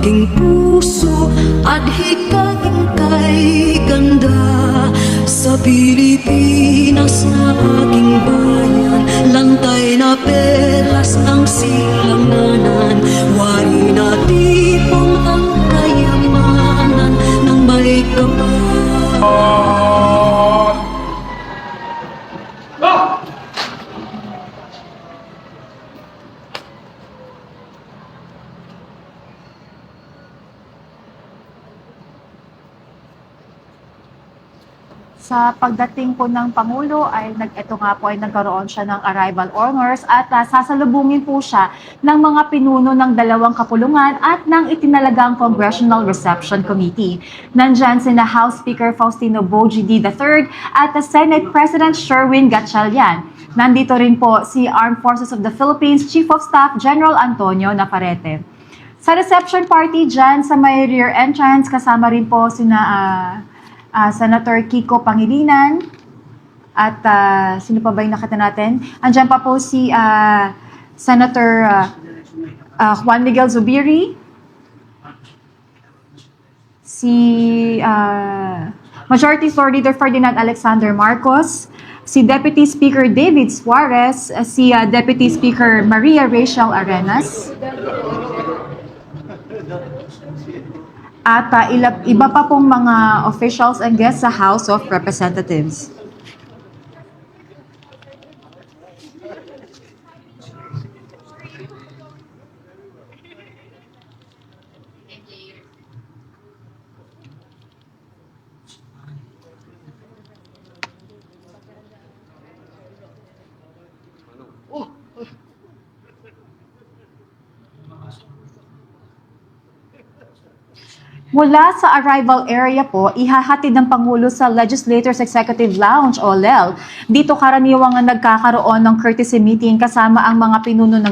aking puso at hikayang kay ganda. Sa Pilipinas na aking bayan, lantay na perlas ang silanganan. Wari na tipong ang kayamanan ng may kapal. Sa pagdating po ng Pangulo ay ito nga po ay nagkaroon siya ng arrival honors at sasalubungin po siya ng mga pinuno ng dalawang kapulungan at ng itinalagang Congressional Reception Committee. Nandyan sina House Speaker Faustino Bogie III at Senate President Sherwin Gatchalian. Nandito rin po si Armed Forces of the Philippines Chief of Staff General Antonio Navarrete. Sa reception party dyan sa may rear entrance, kasama rin po sina Senator Kiko Pangilinan at sino pa ba yung nakita natin? Andyan pa po si Senator Juan Miguel Zubiri, si Majority Floor Leader Ferdinand Alexander Marcos, si Deputy Speaker David Suarez, si Deputy Speaker Maria Rachel Arenas, at iba pa pong mga officials and guests sa House of Representatives. Mula sa arrival area po, ihahatid ng Pangulo sa Legislators Executive Lounge o LEL. Dito karaniwang nagkakaroon ng courtesy meeting kasama ang mga pinuno ng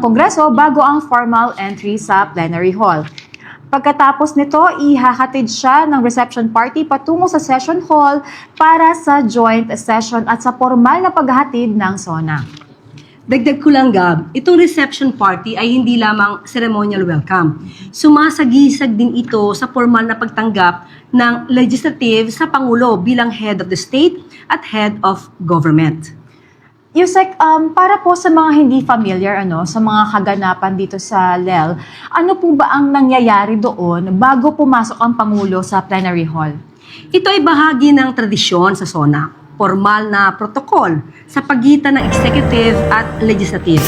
Kongreso bago ang formal entry sa plenary hall. Pagkatapos nito, ihahatid siya ng reception party patungo sa session hall para sa joint session at sa formal na paghahatid ng SONA. Dagdag ko lang, Gab, itong reception party ay hindi lamang ceremonial welcome. Sumasagisag din ito sa formal na pagtanggap ng legislative sa Pangulo bilang head of the state at head of government. Yusek, para po sa mga hindi familiar sa mga kaganapan dito sa LEL, ano po ba ang nangyayari doon bago pumasok ang Pangulo sa plenary hall? Ito ay bahagi ng tradisyon sa SONA, formal na protokol sa pagitan ng executive at legislative.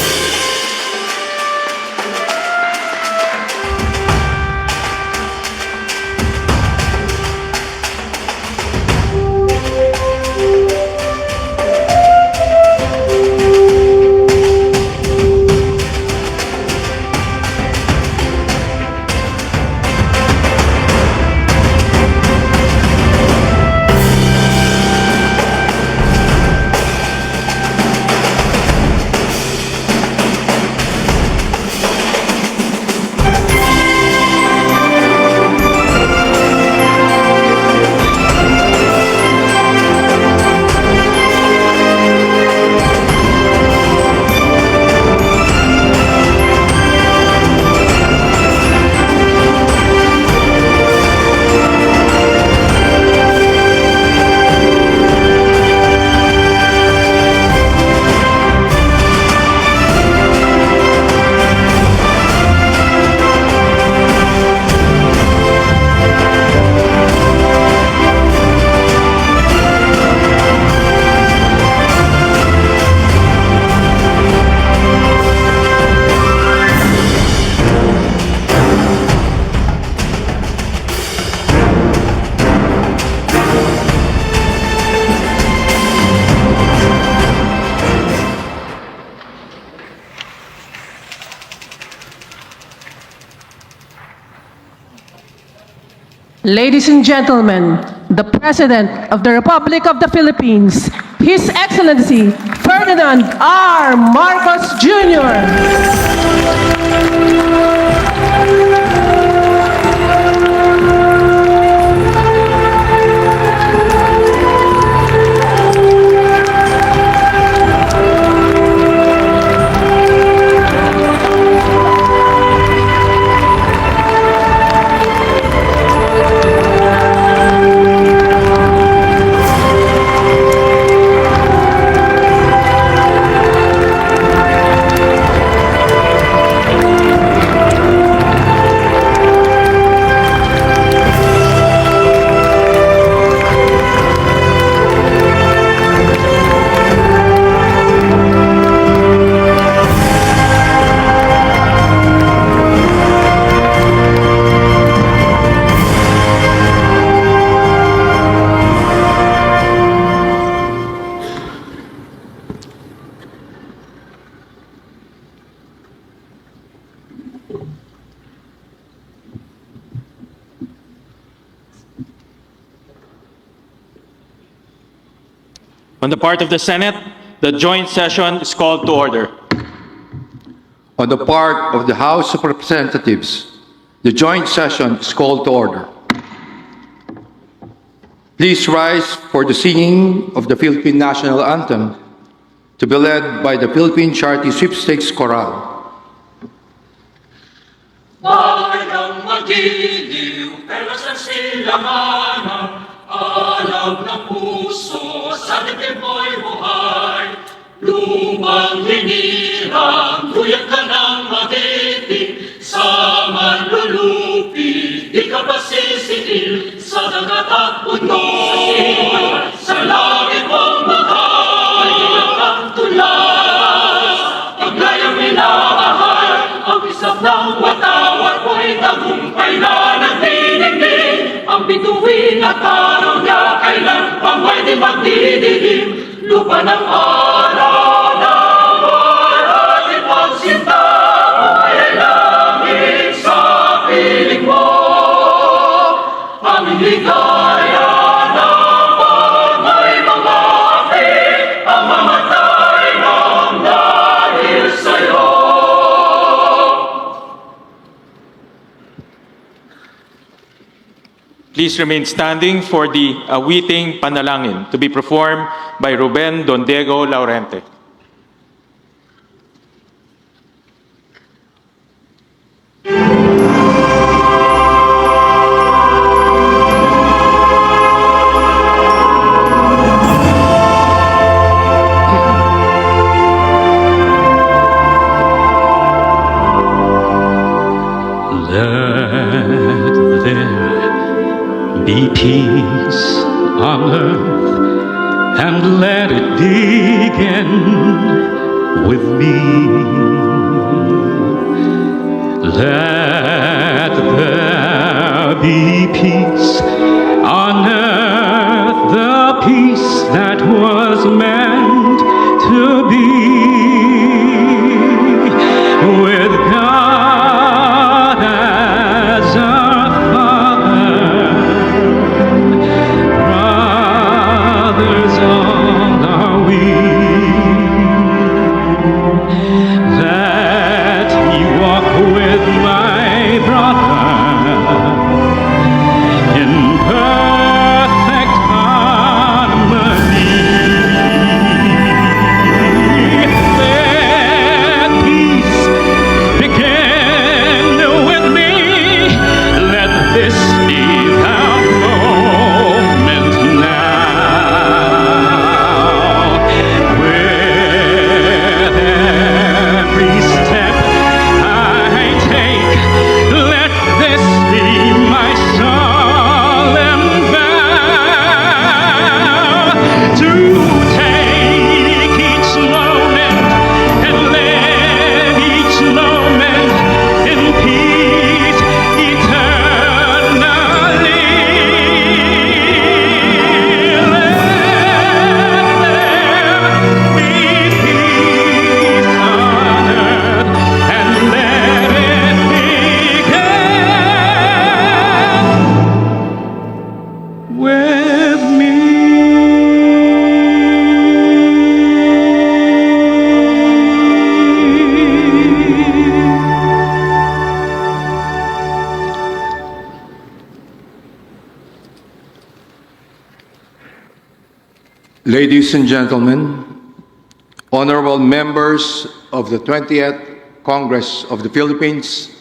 Ladies and gentlemen, the President of the Republic of the Philippines, His Excellency Ferdinand R. Marcos Jr. On the part of the Senate, the joint session is called to order. On the part of the House of Representatives, the joint session is called to order. Please rise for the singing of the Philippine National Anthem, to be led by the Philippine Charity Sweepstakes Chorale. Bayang magiliw, pero sa silanganan, alam ng puso, sa dibdib mo'y buhay. Lumang hinirang, luyag ka ng magiting, sa manlulupi, di ka pa sisitil, sa dagat at bundok, sa langit mong mahal, ilang kang tulas, paglayang minamahal, ang isap ng watawat mo'y tagumpay na nagdidingding, ang bituin at araw niya kailan pang may di magdidilim, lupa ng araw ng maraming pagsinta, buhay ay langit sa piling mo, ang ligaya ng pagmay mga api, ang mamatay ng dahil sa'yo. Please remain standing for the awiting panalangin to be performed by Ruben Don Diego Laurente. Let there be peace on earth, and let it begin with me. Let there be peace on earth, the peace that was meant to be with God as our Father. Brothers all are we. Let me walk with my brother in perfect harmony. Let peace begin with me. Let this be the moment now. With every step I take, let this be my solemn vow to take each moment and live each moment in peace eternally. Let there be peace on earth, and let it begin with me. Ladies and gentlemen, honorable members of the 20th Congress of the Philippines,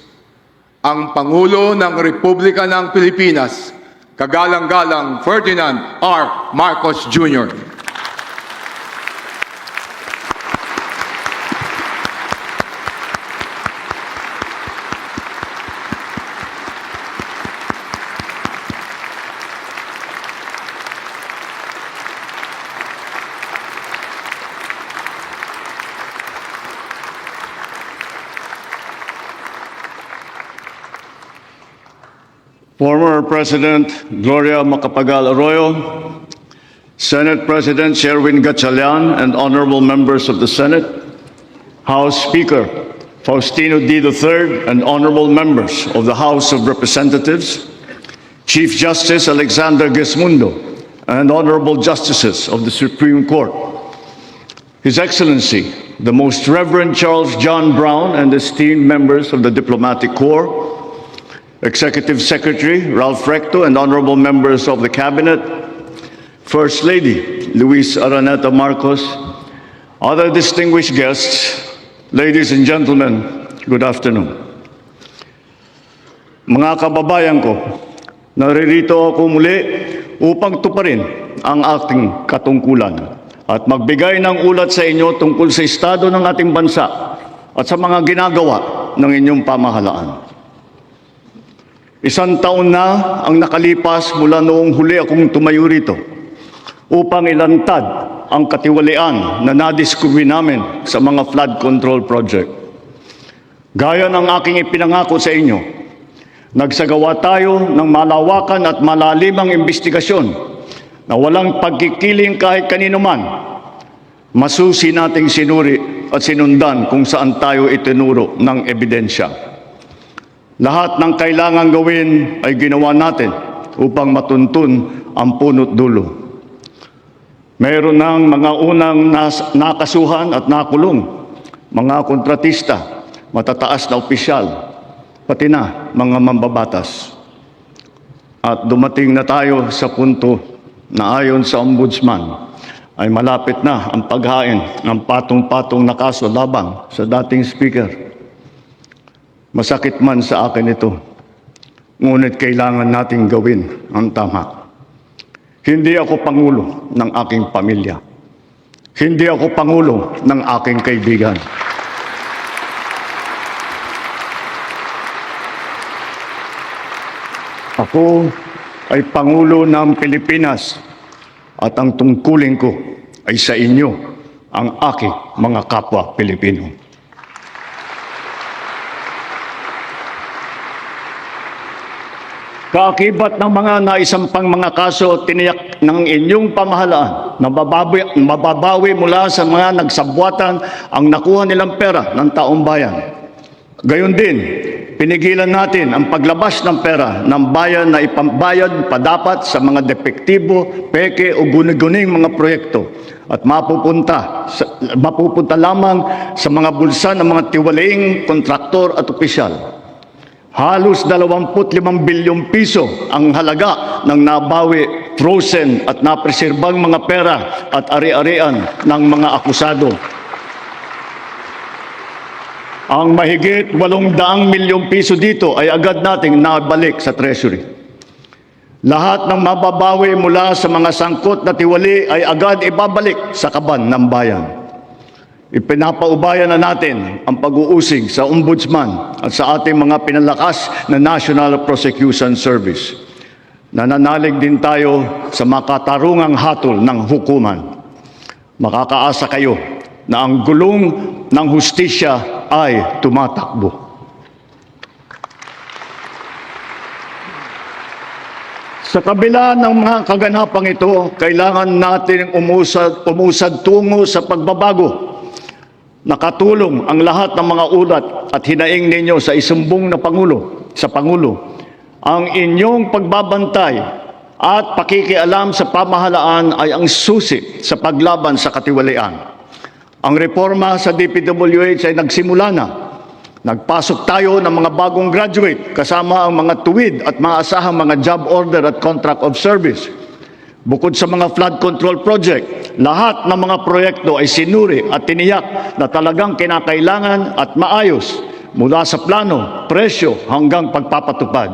ang Pangulo ng Republika ng Pilipinas, Kagalang-galang Ferdinand R. Marcos Jr. Former President Gloria Macapagal Arroyo, Senate President Sherwin Gatchalian, and honorable members of the Senate, House Speaker Faustino D. III, and honorable members of the House of Representatives, Chief Justice Alexander Gesmundo, and honorable justices of the Supreme Court, His Excellency, the Most Reverend Charles John Brown, and esteemed members of the Diplomatic Corps, Executive Secretary Ralph Recto, and honorable members of the Cabinet, First Lady Luis Araneta Marcos, other distinguished guests, ladies and gentlemen, good afternoon. Mga kababayan ko, naririto ako muli upang tuparin ang ating katungkulan at magbigay ng ulat sa inyo tungkol sa estado ng ating bansa at sa mga ginagawa ng inyong pamahalaan. Isang taon na ang nakalipas mula noong huli akong tumayo rito upang ilantad ang katiwalian na nadiskubre namin sa mga flood control project. Gaya ng aking ipinangako sa inyo, nagsagawa tayo ng malawakan at malalimang investigasyon na walang pagkikiling kahit kanino man. Masusi nating sinuri at sinundan kung saan tayo itinuro ng ebidensya. Lahat ng kailangan gawin ay ginawa natin upang matuntun ang punot dulo. Mayroon ng mga unang nakasuhan at nakulong, mga kontratista, matataas na opisyal, pati na mga mambabatas. At dumating na tayo sa punto na ayon sa Ombudsman ay malapit na ang paghain ng patong-patong na kaso labang sa dating speaker. Masakit man sa akin ito, ngunit kailangan nating gawin ang tama. Hindi ako pangulo ng aking pamilya. Hindi ako pangulo ng aking kaibigan. Ako ay Pangulo ng Pilipinas at ang tungkulin ko ay sa inyo, ang aking mga kapwa Pilipino. Kaakibat ng mga naisampang mga kaso tiniyak ng inyong pamahalaan na mababawi mula sa mga nagsabwatan ang nakuha nilang pera ng taong bayan. Gayon din, pinigilan natin ang paglabas ng pera ng bayan na ipambayad pa dapat sa mga depektibo, peke o guni-guning mga proyekto at mapupunta lamang sa mga bulsa ng mga tiwalaing kontraktor at opisyal. Halos 25 bilyong piso ang halaga ng nabawi, frozen at napreserbang mga pera at ari-arian ng mga akusado. Ang mahigit 800 milyong piso dito ay agad nating nabalik sa Treasury. Lahat ng mababawi mula sa mga sangkot na tiwali ay agad ibabalik sa kaban ng bayan. Ipinapaubaya na natin ang pag-uusig sa Ombudsman at sa ating mga pinalakas na National Prosecution Service. Nananalig din tayo sa makatarungang hatol ng hukuman. Makakaasa kayo na ang gulong ng hustisya ay tumatakbo. Sa kabila ng mga kaganapang ito, kailangan natin umusad tungo sa pagbabago. Nakatulong ang lahat ng mga ulat at hinaing ninyo sa isumbong na Pangulo, ang inyong pagbabantay at pakikialam sa pamahalaan ay ang susi sa paglaban sa katiwalian. Ang reforma sa DPWH ay nagsimula na. Nagpasok tayo ng mga bagong graduate kasama ang mga tuwid at maasahang mga job order at contract of service. Bukod sa mga flood control project, lahat ng mga proyekto ay sinuri at tiniyak na talagang kinakailangan at maayos mula sa plano, presyo hanggang pagpapatupad.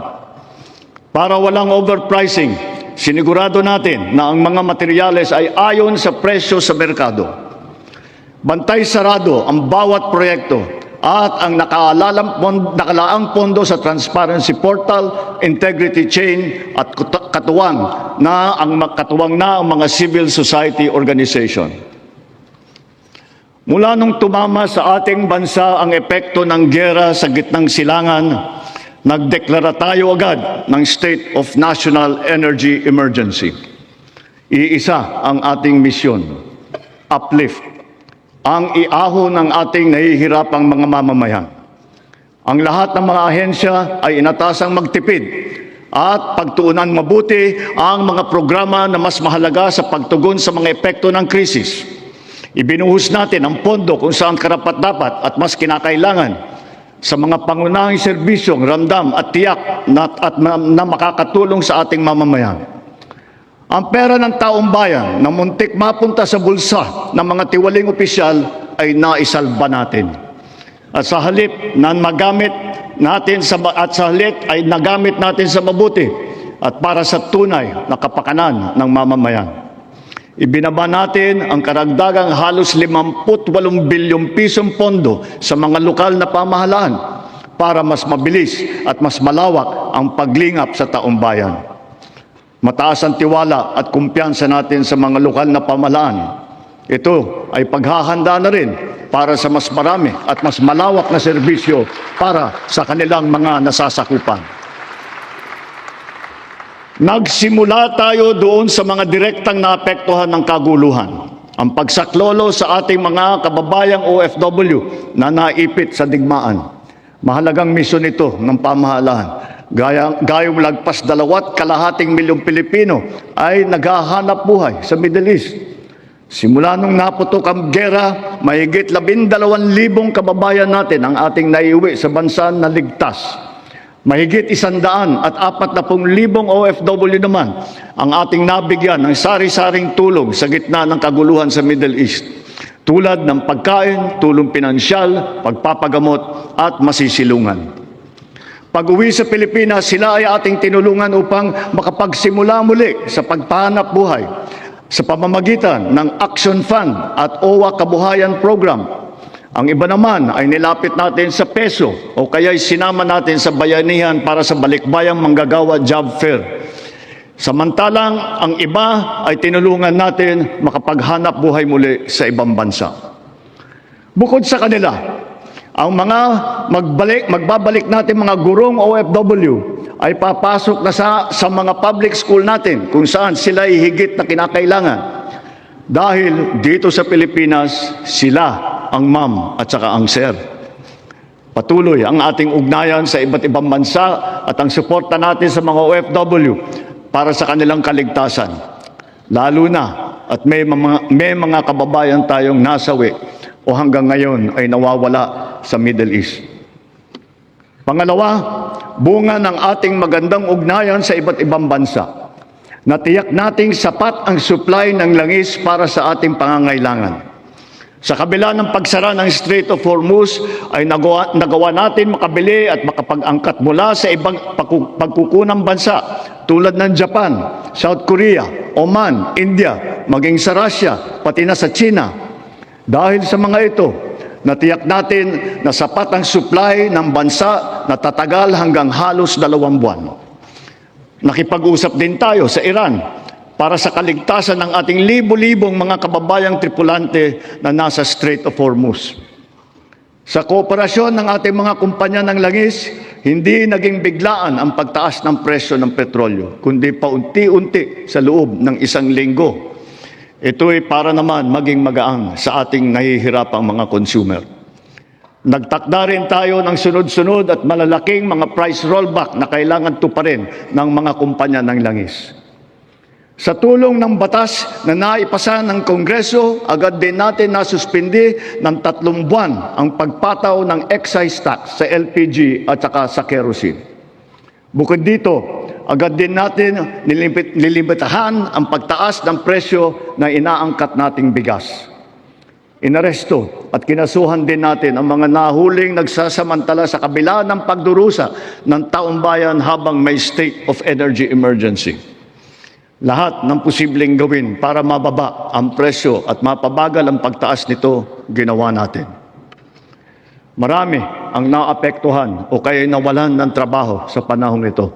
Para walang overpricing, sinigurado natin na ang mga materyales ay ayon sa presyo sa merkado. Bantay sarado ang bawat proyekto at ang nakalaang pondo sa Transparency Portal, Integrity Chain at katuwang na ang mga civil society organization. Mula nung tumama sa ating bansa ang epekto ng giyera sa gitnang silangan, nagdeklara tayo agad ng State of National Energy Emergency. Iisa ang ating misyon, uplift ang iahon ng ating nahihirapang mga mamamayan. Ang lahat ng mga ahensya ay inatasang magtipid at pagtuunan mabuti ang mga programa na mas mahalaga sa pagtugon sa mga epekto ng krisis. Ibinuhos natin ang pondo kung saan karapat-dapat at mas kinakailangan sa mga pangunahing serbisyong ramdam at tiyak na makakatulong sa ating mamamayan. Ang pera ng taong bayan na muntik mapunta sa bulsa ng mga tiwaling opisyal ay naisalba natin. At sa halip na magamit natin ay nagamit natin sa mabuti at para sa tunay na kapakanan ng mamamayan. Ibinaba natin ang karagdagang halos 58 bilyong pisong pondo sa mga lokal na pamahalaan para mas mabilis at mas malawak ang paglingap sa taong bayan. Mataas ang tiwala at kumpiyansa natin sa mga lokal na pamahalaan. Ito ay paghahanda na rin para sa mas marami at mas malawak na serbisyo para sa kanilang mga nasasakupan. Nagsimula tayo doon sa mga direktang naapektuhan ng kaguluhan. Ang pagsaklolo sa ating mga kababayang OFW na naipit sa digmaan. Mahalagang misyon ito ng pamahalaan. Gayong lagpas 2.2 milyong Pilipino ay naghahanap buhay sa Middle East. Simula nung naputok ang gera, mahigit 12,000 kababayan natin ang ating naiuwi sa bansa na ligtas. Mahigit 140,000 OFW naman ang ating nabigyan ng sari-saring tulong sa gitna ng kaguluhan sa Middle East. Tulad ng pagkain, tulong pinansyal, pagpapagamot at masisilungan. Pag-uwi sa Pilipinas, sila ay ating tinulungan upang makapagsimula muli sa pagpahanap buhay sa pamamagitan ng Action Fund at OWA Kabuhayan Program. Ang iba naman ay nilapit natin sa peso o kaya'y sinama natin sa bayanihan para sa balikbayang manggagawa job fair. Samantalang ang iba ay tinulungan natin makapaghanap buhay muli sa ibang bansa. Bukod sa kanila, ang mga magbabalik natin mga gurong OFW ay papasok na sa mga public school natin kung saan sila ay higit na kinakailangan. Dahil dito sa Pilipinas, sila ang ma'am at saka ang sir. Patuloy ang ating ugnayan sa iba't ibang bansa at ang suporta natin sa mga OFW para sa kanilang kaligtasan. Lalo na at may mga kababayan tayong nasawi o hanggang ngayon ay nawawala sa Middle East. Pangalawa, bunga ng ating magandang ugnayan sa iba't ibang bansa. Natiyak nating sapat ang supply ng langis para sa ating pangangailangan. Sa kabila ng pagsara ng Strait of Hormuz ay nagawa natin makabili at makapag-angkat mula sa ibang pagkukunang bansa tulad ng Japan, South Korea, Oman, India, maging sa Russia, pati na sa China. Dahil sa mga ito, natiyak natin na sapat ang supply ng bansa na tatagal hanggang halos 2 buwan. Nakipag-usap din tayo sa Iran para sa kaligtasan ng ating libo-libong mga kababayang tripulante na nasa Strait of Hormuz. Sa kooperasyon ng ating mga kumpanya ng langis, hindi naging biglaan ang pagtaas ng presyo ng petrolyo, kundi paunti-unti sa loob ng 1 linggo. Ito ay para naman maging magaang sa ating nahihirapang mga consumer. Nagtakda rin tayo ng sunod-sunod at malalaking mga price rollback na kailangan tuparin ng mga kumpanya ng langis. Sa tulong ng batas na naipasa ng Kongreso, agad din natin nasuspindi ng 3 buwan ang pagpataw ng excise tax sa LPG at saka sa kerosene. Bukod dito, agad din natin nilimitahan ang pagtaas ng presyo na inaangkat nating bigas. Inaresto at kinasuhan din natin ang mga nahuling nagsasamantala sa kabila ng pagdurusa ng taong bayan habang may state of energy emergency. Lahat ng posibleng gawin para mababa ang presyo at mapabagal ang pagtaas nito, ginawa natin. Marami ang naapektuhan o kaya nawalan ng trabaho sa panahong ito.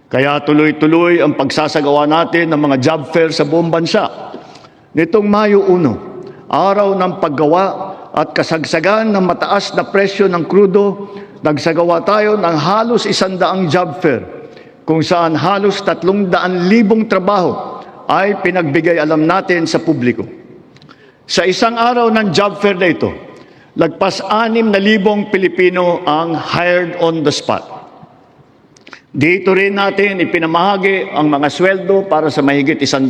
Kaya tuloy-tuloy ang pagsasagawa natin ng mga job fair sa buong bansa. Nitong Mayo 1, araw ng paggawa at kasagsagan ng mataas na presyo ng krudo, nagsagawa tayo ng halos 100 job fair, kung saan halos 300,000 trabaho ay pinagbigay alam natin sa publiko. Sa isang araw ng job fair na ito, lagpas 6,000 Pilipino ang hired on the spot. Dito rin natin ipinamahagi ang mga sweldo para sa mahigit 100,000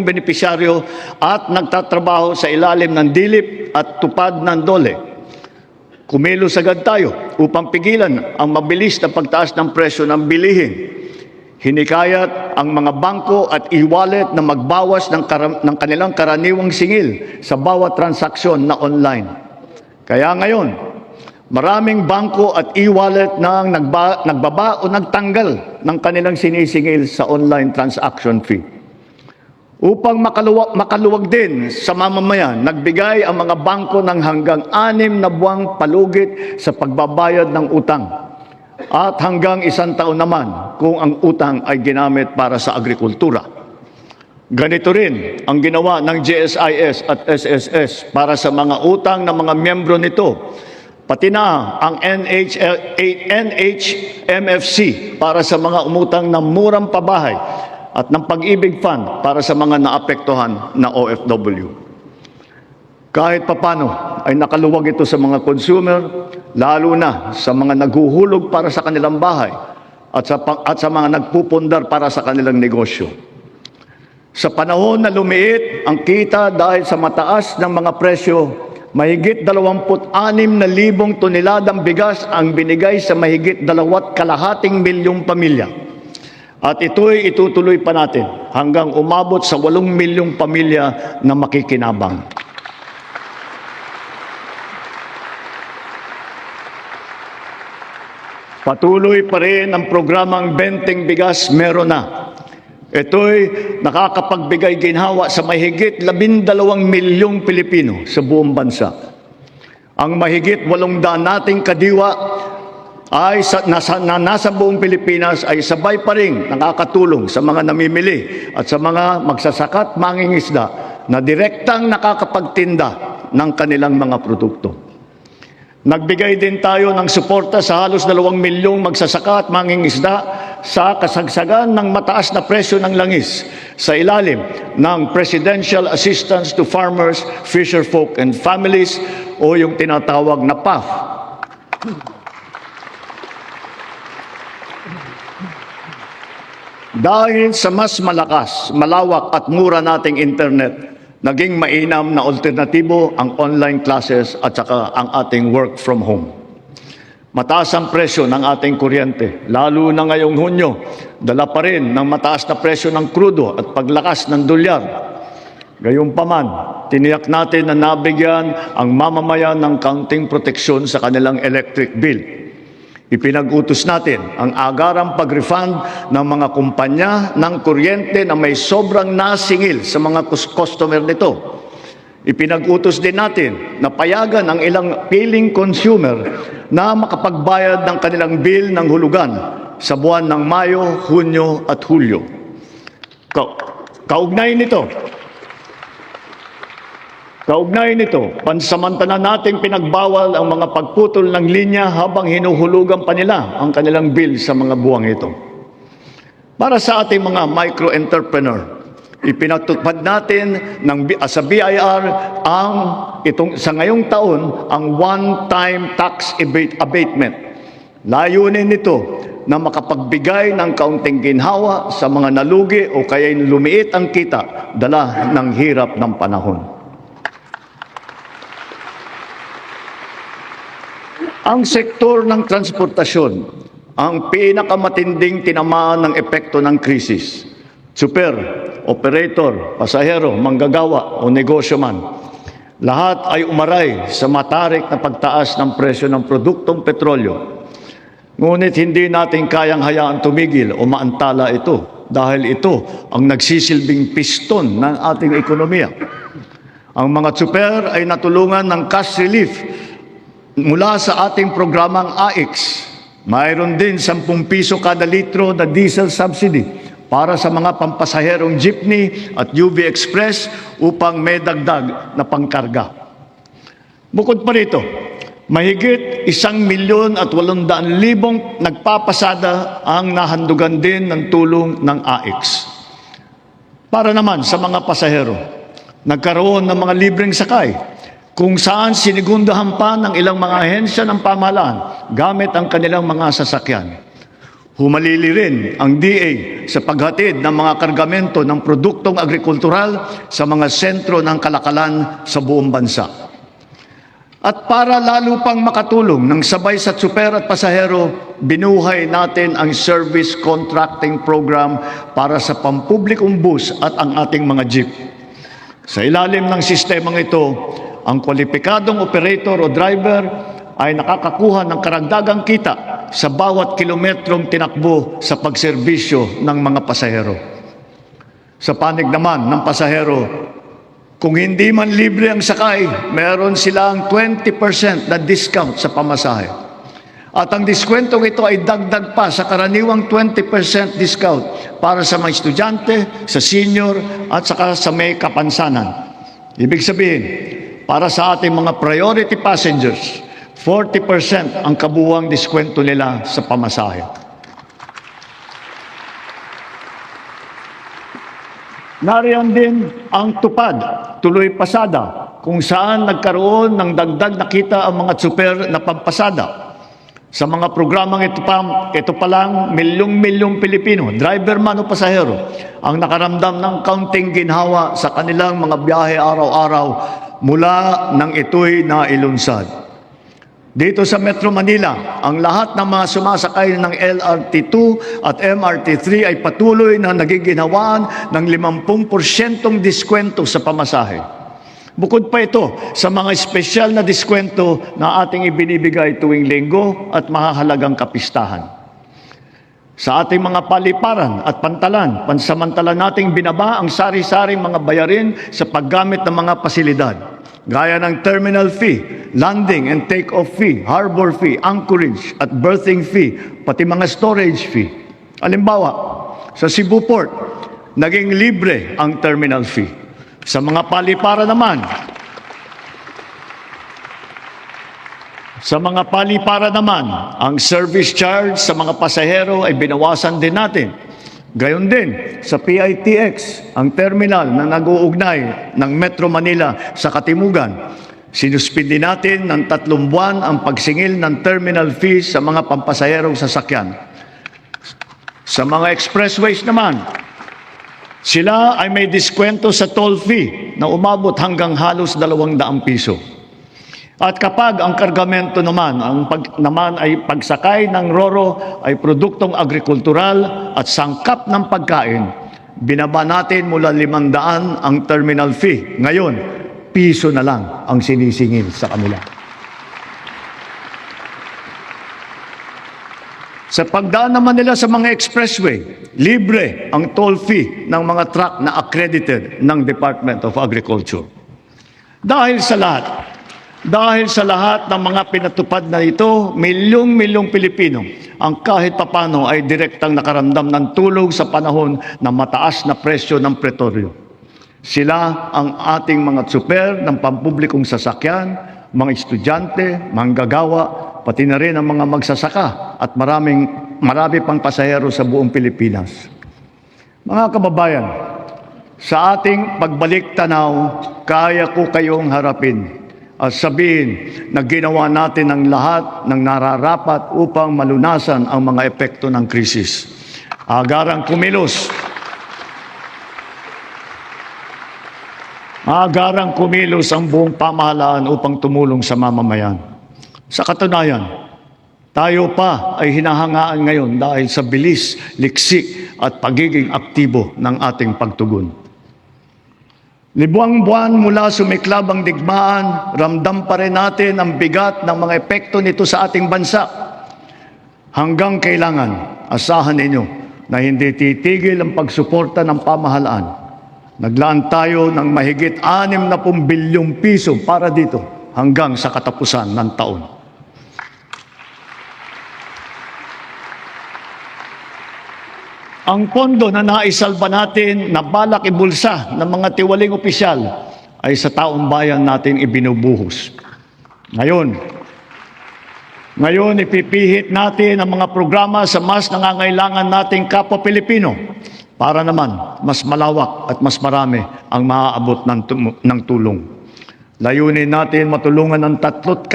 benepisyaryo at nagtatrabaho sa ilalim ng dilip at tupad ng DOLE. Kumilos agad tayo upang pigilan ang mabilis na pagtaas ng presyo ng bilihin. Hinikayat ang mga bangko at e-wallet na magbawas ng kanilang karaniwang singil sa bawat transaksyon na online. Kaya ngayon, maraming bangko at e-wallet na nagbaba o nagtanggal ng kanilang sinisingil sa online transaction fee. Upang makaluwag din sa mamamayan, nagbigay ang mga bangko ng hanggang 6 na buwang palugit sa pagbabayad ng utang at hanggang 1 taon naman kung ang utang ay ginamit para sa agrikultura. Ganito rin ang ginawa ng GSIS at SSS para sa mga utang ng mga miyembro nito, pati na ang NHMFC para sa mga umutang ng murang pabahay at ng Pag-ibig Fund para sa mga naapektuhan na OFW. Kahit papano ay nakaluwag ito sa mga consumer, lalo na sa mga naghuhulog para sa kanilang bahay at sa mga nagpupundar para sa kanilang negosyo. Sa panahon na lumiit ang kita dahil sa mataas ng mga presyo, mahigit 26,000 toneladang bigas ang binigay sa mahigit 2.5 milyong pamilya. At ito'y itutuloy pa natin hanggang umabot sa 8 milyong pamilya na makikinabang. Patuloy pa rin ang programang Benteng Bigas Meron Na. Ito'y nakakapagbigay ginhawa sa mahigit 12 milyong Pilipino sa buong bansa. Ang mahigit 800 nating kadiwa ay nasa buong Pilipinas ay sabay pa rin nakakatulong sa mga namimili at sa mga magsasaka at mangingisda na direktang nakakapagtinda ng kanilang mga produkto. Nagbigay din tayo ng suporta sa halos 2 milyong magsasaka at mangingisda sa kasagsagan ng mataas na presyo ng langis sa ilalim ng Presidential Assistance to Farmers, Fisherfolk and Families o yung tinatawag na PAF. Dahil sa mas malakas, malawak at mura nating internet, naging mainam na alternatibo ang online classes at saka ang ating work from home. Mataas ang presyo ng ating kuryente, lalo na ngayong Hunyo, dala pa rin ng mataas na presyo ng krudo at paglakas ng dolyar. Gayunpaman, tiniyak natin na nabigyan ang mamamayan ng kaunting proteksyon sa kanilang electric bill. Ipinag-utos natin ang agarang pag-refund ng mga kumpanya ng kuryente na may sobrang nasingil sa mga customer nito. Ipinag-utos din natin na payagan ang ilang piling consumer na makapagbayad ng kanilang bill ng hulugan sa buwan ng Mayo, Hunyo at Hulyo. Kaugnay nito, pansamantala nating pinagbawal ang mga pagputol ng linya habang hinuhulugan pa nila ang kanilang bill sa mga buwang ito. Para sa ating mga micro-entrepreneur, ipinatupad natin sa BIR sa ngayong taon ang one-time tax abatement. Layunin nito na makapagbigay ng kaunting ginhawa sa mga nalugi o kaya lumiit ang kita dala ng hirap ng panahon. Ang sektor ng transportasyon ang pinakamatinding tinamaan ng epekto ng krisis. Super, operator, pasahero, manggagawa o negosyo man. Lahat ay umaray sa matarik na pagtaas ng presyo ng produktong petrolyo. Ngunit hindi natin kayang hayaan tumigil o maantala ito dahil ito ang nagsisilbing piston ng ating ekonomiya. Ang mga super ay natulungan ng cash relief mula sa ating programang AIX. Mayroon din 10 piso kada litro na diesel subsidy para sa mga pampasaherong jeepney at UV Express upang may dagdag na pangkarga. Bukod pa rito, mahigit 1,800,000 nagpapasada ang nahandugan din ng tulong ng AIX. Para naman sa mga pasahero, nagkaroon ng mga libreng sakay kung saan sinigundahan pa ng ilang mga ahensya ng pamahalaan gamit ang kanilang mga sasakyan. Humalili rin ang DA sa paghatid ng mga kargamento ng produktong agrikultural sa mga sentro ng kalakalan sa buong bansa. At para lalo pang makatulong ng sabay sa tsuper at pasahero, binuhay natin ang service contracting program para sa pampublikong bus at ang ating mga jeep. Sa ilalim ng sistemang ito, ang kwalipikadong operator o driver ay nakakakuha ng karagdagang kita sa bawat kilometrong tinakbo sa pagserbisyo ng mga pasahero. Sa panig naman ng pasahero, kung hindi man libre ang sakay, meron silang 20% na discount sa pamasahe. At ang diskwentong ito ay dagdag pa sa karaniwang 20% discount para sa mga estudyante, sa senior, at saka sa may kapansanan. Ibig sabihin, para sa ating mga priority passengers, 40% ang kabuuang diskwento nila sa pamasahe. Nariyan din ang tupad, tuloy pasada, kung saan nagkaroon ng dagdag na kita ang mga tsuper na pampasada. Sa mga programang ito pa lang, milyong-milyong Pilipino, driver man o pasahero, ang nakaramdam ng kaunting ginhawa sa kanilang mga biyahe araw-araw mula nang ito'y nailunsad. Dito sa Metro Manila, ang lahat ng mga sumasakay ng LRT2 at MRT3 ay patuloy na nagiginhawaan ng 50% diskwento sa pamasahe. Bukod pa ito sa mga espesyal na diskwento na ating ibinibigay tuwing linggo at mahahalagang kapistahan. Sa ating mga paliparan at pantalan, pansamantala nating binaba ang sari-saring mga bayarin sa paggamit ng mga pasilidad, gaya ng terminal fee, landing and take-off fee, harbor fee, anchorage at berthing fee, pati mga storage fee. Halimbawa, sa Cebu Port, naging libre ang terminal fee. Sa mga palipara naman, ang service charge sa mga pasahero ay binawasan din natin. Gayon din sa PITX, ang terminal na nag-uugnay ng Metro Manila sa Katimugan. Sinuspindi natin ng 3 buwan ang pagsingil ng terminal fees sa mga pampasaherong sasakyan. Sa mga expressways naman, sila ay may diskwento sa toll fee na umabot hanggang halos 200 piso. At kapag ang kargamento naman, ay pagsakay ng roro ay produktong agrikultural at sangkap ng pagkain, binaba natin mula 500 ang terminal fee. Ngayon, piso na lang ang sinisingil sa kanila. Sa pagdaan naman nila sa mga expressway, libre ang toll fee ng mga truck na accredited ng Department of Agriculture. Dahil sa lahat ng mga pinatupad na ito, milyong-milyong Pilipino ang kahit papano ay direktang nakaramdam ng tulong sa panahon ng mataas na presyo ng petrolyo. Sila ang ating mga tsuper ng pampublikong sasakyan, mga estudyante, manggagawa, pati na rin ang mga magsasaka at marami pang pasahero sa buong Pilipinas. Mga kababayan, sa ating pagbalik tanaw, kaya ko kayong harapin at sabihin na ginawa natin ang lahat ng nararapat upang malunasan ang mga epekto ng krisis. Agarang kumilos ang buong pamahalaan upang tumulong sa mamamayan. Sa katunayan, tayo pa ay hinahangaan ngayon dahil sa bilis, liksi at pagiging aktibo ng ating pagtugon. Libuang buwan mula sumiklab ang digmaan, ramdam pa rin natin ang bigat ng mga epekto nito sa ating bansa. Hanggang kailangan, asahan ninyo na hindi titigil ang pagsuporta ng pamahalaan. Naglaan tayo ng mahigit 60 bilyong piso para dito hanggang sa katapusan ng taon. Ang pondo na naisalba natin na balak ibulsa ng mga tiwaling opisyal ay sa taong bayan natin ibinubuhos. Ngayon ipipihit natin ang mga programa sa mas nangangailangan nating kapwa Pilipino para naman mas malawak at mas marami ang maaabot ng tulong. Layunin natin matulungan ng 3.2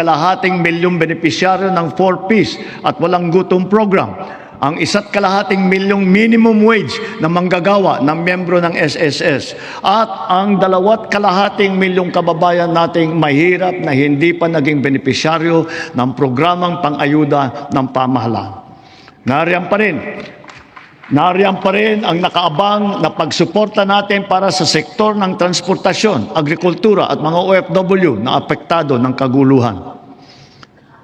milyong benepisyaryo ng 4Ps at walang gutom program ang 1,2 milyong minimum wage na manggagawa ng miyembro ng SSS at ang 2,2 milyong kababayan nating mahirap na hindi pa naging benepisyaryo ng programang pang-ayuda ng pamahalaan. Nariyan pa rin ang nakaabang na pagsuporta natin para sa sektor ng transportasyon, agrikultura at mga OFW na apektado ng kaguluhan.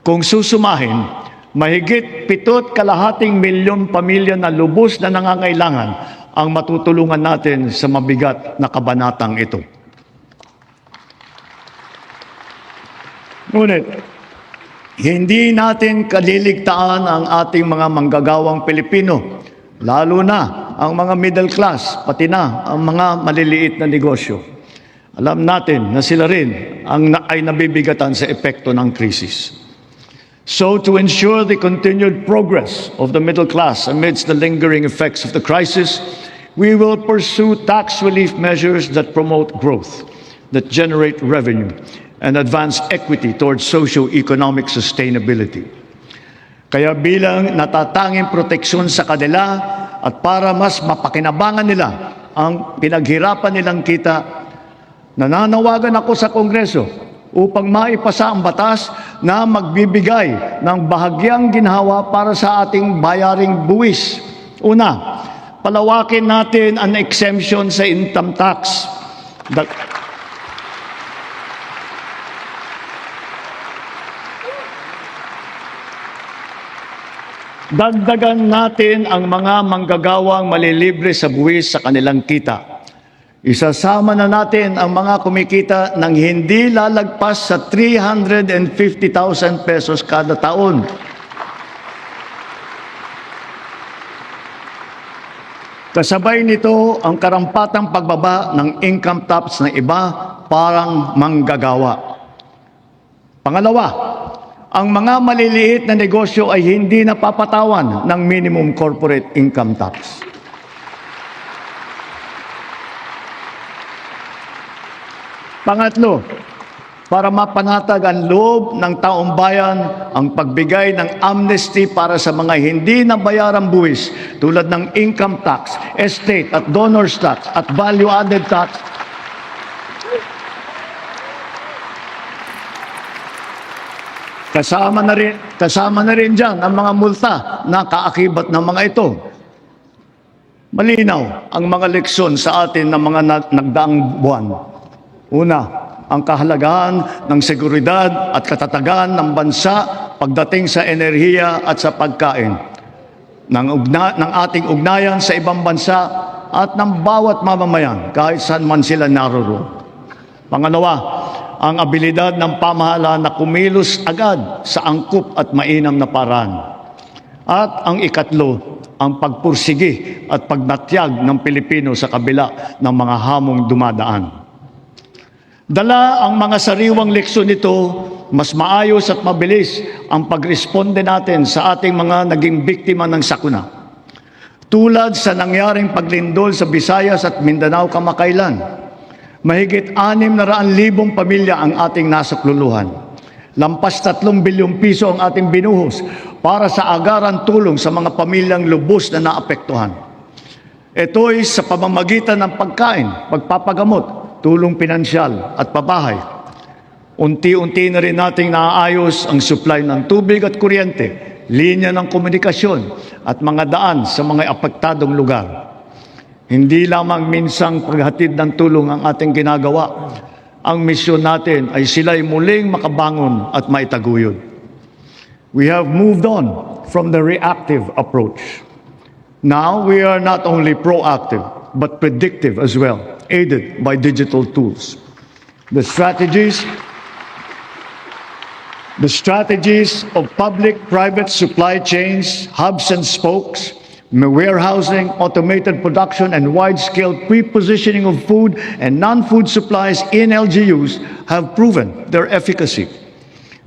Kung susumahin, mahigit 7,2 milyon pamilya na lubos na nangangailangan ang matutulungan natin sa mabigat na kabanatang ito. Ngunit, hindi natin kaliligtaan ang ating mga manggagawang Pilipino, lalo na ang mga middle class, pati na ang mga maliliit na negosyo. Alam natin na sila rin ay nabibigatan sa epekto ng krisis. So, to ensure the continued progress of the middle class amidst the lingering effects of the crisis, we will pursue tax relief measures that promote growth, that generate revenue, and advance equity towards socio-economic sustainability. Kaya bilang natatanging proteksyon sa kanila at para mas mapakinabangan nila ang pinaghirapan nilang kita, nananawagan ako sa Kongreso upang maipasa ang batas na magbibigay ng bahagyang ginhawa para sa ating bayaring buwis. Una, palawakin natin ang exemption sa income tax. Dagdagan natin ang mga manggagawang malilibre sa buwis sa kanilang kita. Isasama na natin ang mga kumikita ng hindi lalagpas sa 350,000 pesos kada taon. Kasabay nito ang karampatang pagbaba ng income tax ng iba parang manggagawa. Pangalawa, ang mga maliliit na negosyo ay hindi napapatawan ng minimum corporate income tax. Pangatlo, para mapanatag ang loob ng taong bayan ang pagbigay ng amnesty para sa mga hindi nabayarang buwis tulad ng income tax, estate at donors tax at value-added tax. Kasama na rin dyan ang mga multa na kaakibat ng mga ito. Malinaw ang mga leksyon sa atin ng mga nagdaang buwan. Una, ang kahalagahan ng seguridad at katatagan ng bansa pagdating sa enerhiya at sa pagkain, ng ating ugnayan sa ibang bansa at ng bawat mamamayan kahit saan man sila naroroon. Pangalawa, ang abilidad ng pamahalaan na kumilos agad sa angkop at mainam na paraan. At ang ikatlo, ang pagpursigi at pagnatyag ng Pilipino sa kabila ng mga hamong dumadaan. Dala ang mga sariwang leksyon nito, mas maayos at mabilis ang pagresponde natin sa ating mga naging biktima ng sakuna. Tulad sa nangyaring paglindol sa Visayas at Mindanao kamakailan, mahigit 600,000 pamilya ang ating nasakluluhan. Lampas 3 bilyong piso ang ating binuhos para sa agaran tulong sa mga pamilyang lubos na naapektuhan. Ito'y sa pamamagitan ng pagkain, pagpapagamot, tulong pinansyal at pabahay. Unti-unti na rin nating naaayos ang supply ng tubig at kuryente, linya ng komunikasyon at mga daan sa mga apektadong lugar. Hindi lamang minsang paghatid ng tulong ang ating ginagawa. Ang misyon natin ay sila'y muling makabangon at maitaguyod. We have moved on from the reactive approach. Now we are not only proactive, but predictive as well, aided by digital tools. The strategies of public-private supply chains, hubs and spokes, warehousing, automated production, and wide-scale pre-positioning of food and non-food supplies in LGUs have proven their efficacy.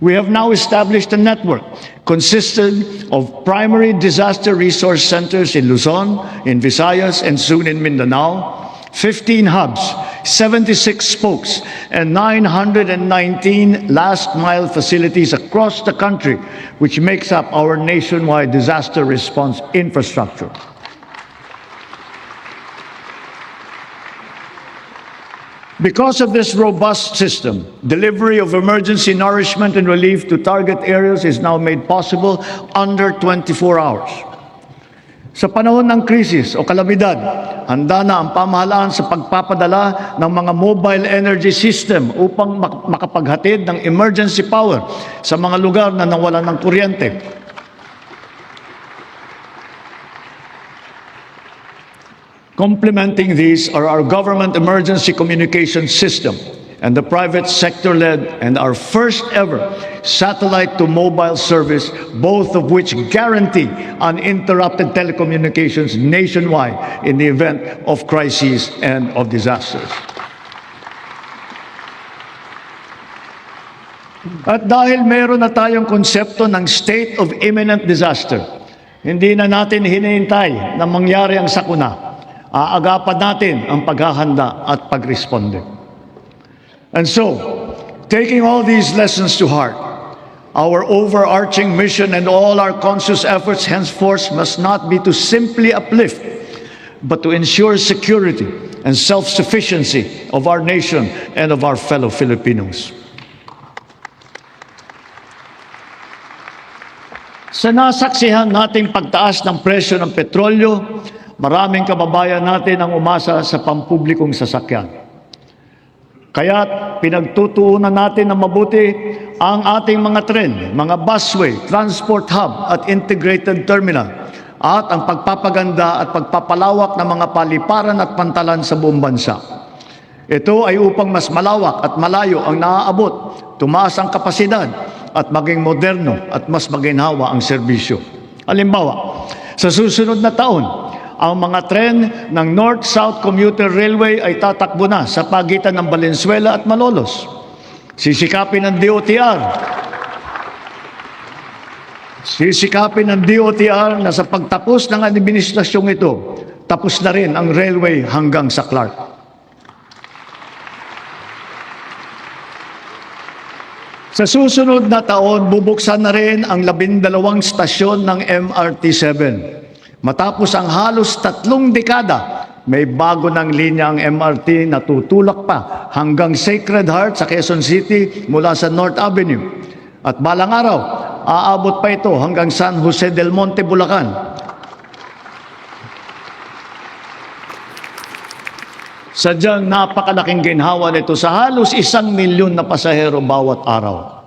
We have now established a network consisting of primary disaster resource centers in Luzon, in Visayas, and soon in Mindanao, 15 hubs 76 spokes, and 919 last-mile facilities across the country, which makes up our nationwide disaster response infrastructure. Because of this robust system, delivery of emergency nourishment and relief to target areas is now made possible under 24 hours. Sa panahon ng krisis o kalamidad, handa na ang pamahalaan sa pagpapadala ng mga mobile energy system upang makapaghatid ng emergency power sa mga lugar na nawalan ng kuryente. Complementing these are our government emergency communication system and the private sector-led and our first ever satellite-to-mobile service, both of which guarantee uninterrupted telecommunications nationwide in the event of crises and of disasters. At dahil meron na tayong konsepto ng state of imminent disaster, hindi na natin hinihintay na mangyari ang sakuna. Aagapan natin ang paghahanda at pagresponde. And so, taking all these lessons to heart, our overarching mission and all our conscious efforts henceforth must not be to simply uplift, but to ensure security and self-sufficiency of our nation and of our fellow Filipinos. Sa nasaksihan nating pagtaas ng presyo ng petrolyo, maraming kababayan natin ang umasa sa pampublikong sasakyan. Kaya't pinagtutuunan natin na mabuti ang ating mga tren, mga busway, transport hub at integrated terminal at ang pagpapaganda at pagpapalawak ng mga paliparan at pantalan sa buong bansa. Ito ay upang mas malawak at malayo ang naaabot, tumaas ang kapasidad at maging moderno at mas maginhawa ang serbisyo. Halimbawa, sa susunod na taon, ang mga tren ng North-South Commuter Railway ay tatakbo na sa pagitan ng Valenzuela at Malolos. Sisikapin ng DOTR na sa pagtapos ng administrasyong ito, tapos na rin ang railway hanggang sa Clark. Sa susunod na taon, bubuksan na rin ang 12 stasyon ng MRT-7. Matapos ang halos 3 dekada, may bago ng linya ang MRT na tutulak pa hanggang Sacred Heart sa Quezon City mula sa North Avenue. At balang araw, aabot pa ito hanggang San Jose del Monte, Bulacan. Sadyang napakalaking ginhawa nito sa halos 1 milyon na pasahero bawat araw.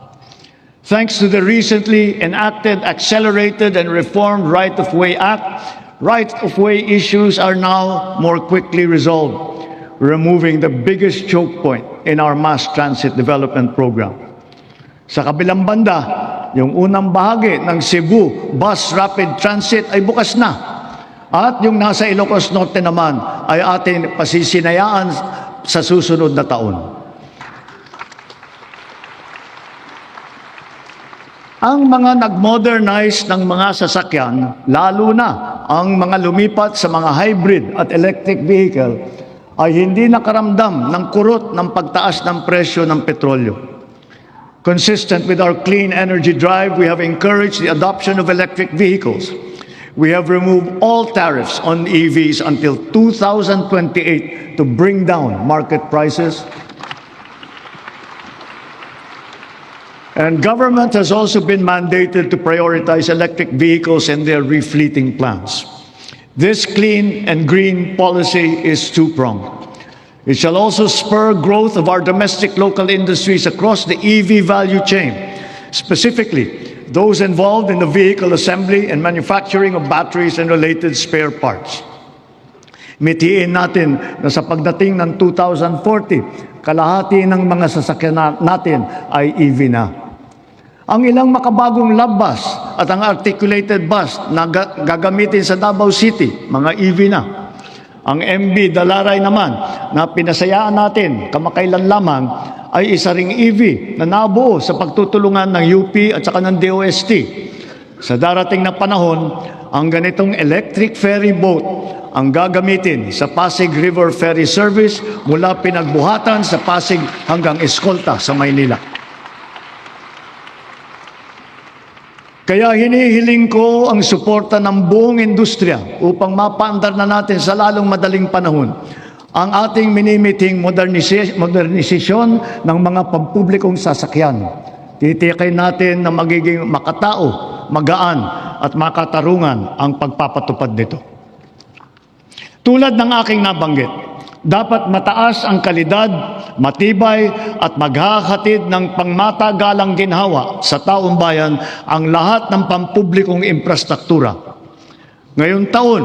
Thanks to the recently enacted Accelerated and Reformed Right-of-Way Act, right-of-way issues are now more quickly resolved, removing the biggest choke point in our mass transit development program. Sa kabilang banda, yung unang bahagi ng Cebu Bus Rapid Transit ay bukas na. At yung nasa Ilocos Norte naman ay ating pasisinayaan sa susunod na taon. Ang mga nag-modernize ng mga sasakyan, lalo na ang mga lumipat sa mga hybrid at electric vehicle, ay hindi nakaramdam ng kurot ng pagtaas ng presyo ng petrolyo. Consistent with our clean energy drive, we have encouraged the adoption of electric vehicles. We have removed all tariffs on EVs until 2028 to bring down market prices. And government has also been mandated to prioritize electric vehicles and their refleeting plans. This clean and green policy is two-pronged. It shall also spur growth of our domestic local industries across the EV value chain, specifically those involved in the vehicle assembly and manufacturing of batteries and related spare parts. Mitiin natin na sa pagdating ng 2040, kalahati ng mga sasakyan natin ay EV na. Ang ilang makabagong love bus at ang articulated bus na gagamitin sa Davao City, mga EV na. Ang MB Dalaray naman na pinasayaan natin kamakailan lamang ay isa ring EV na nabuo sa pagtutulungan ng UP at saka ng DOST. Sa darating na panahon, ang ganitong electric ferry boat ang gagamitin sa Pasig River Ferry Service mula Pinagbuhatan sa Pasig hanggang Escolta sa Maynila. Kaya hinihiling ko ang suporta ng buong industriya upang mapaandar na natin sa lalong madaling panahon ang ating minimiting modernisasyon ng mga pampublikong sasakyan. Titiyakin natin na magiging makatao, magaan at makatarungan ang pagpapatupad nito. Tulad ng aking nabanggit, dapat mataas ang kalidad, matibay at maghahatid ng pangmatagalang ginhawa sa taong bayan ang lahat ng pampublikong infrastruktura. Ngayong taon,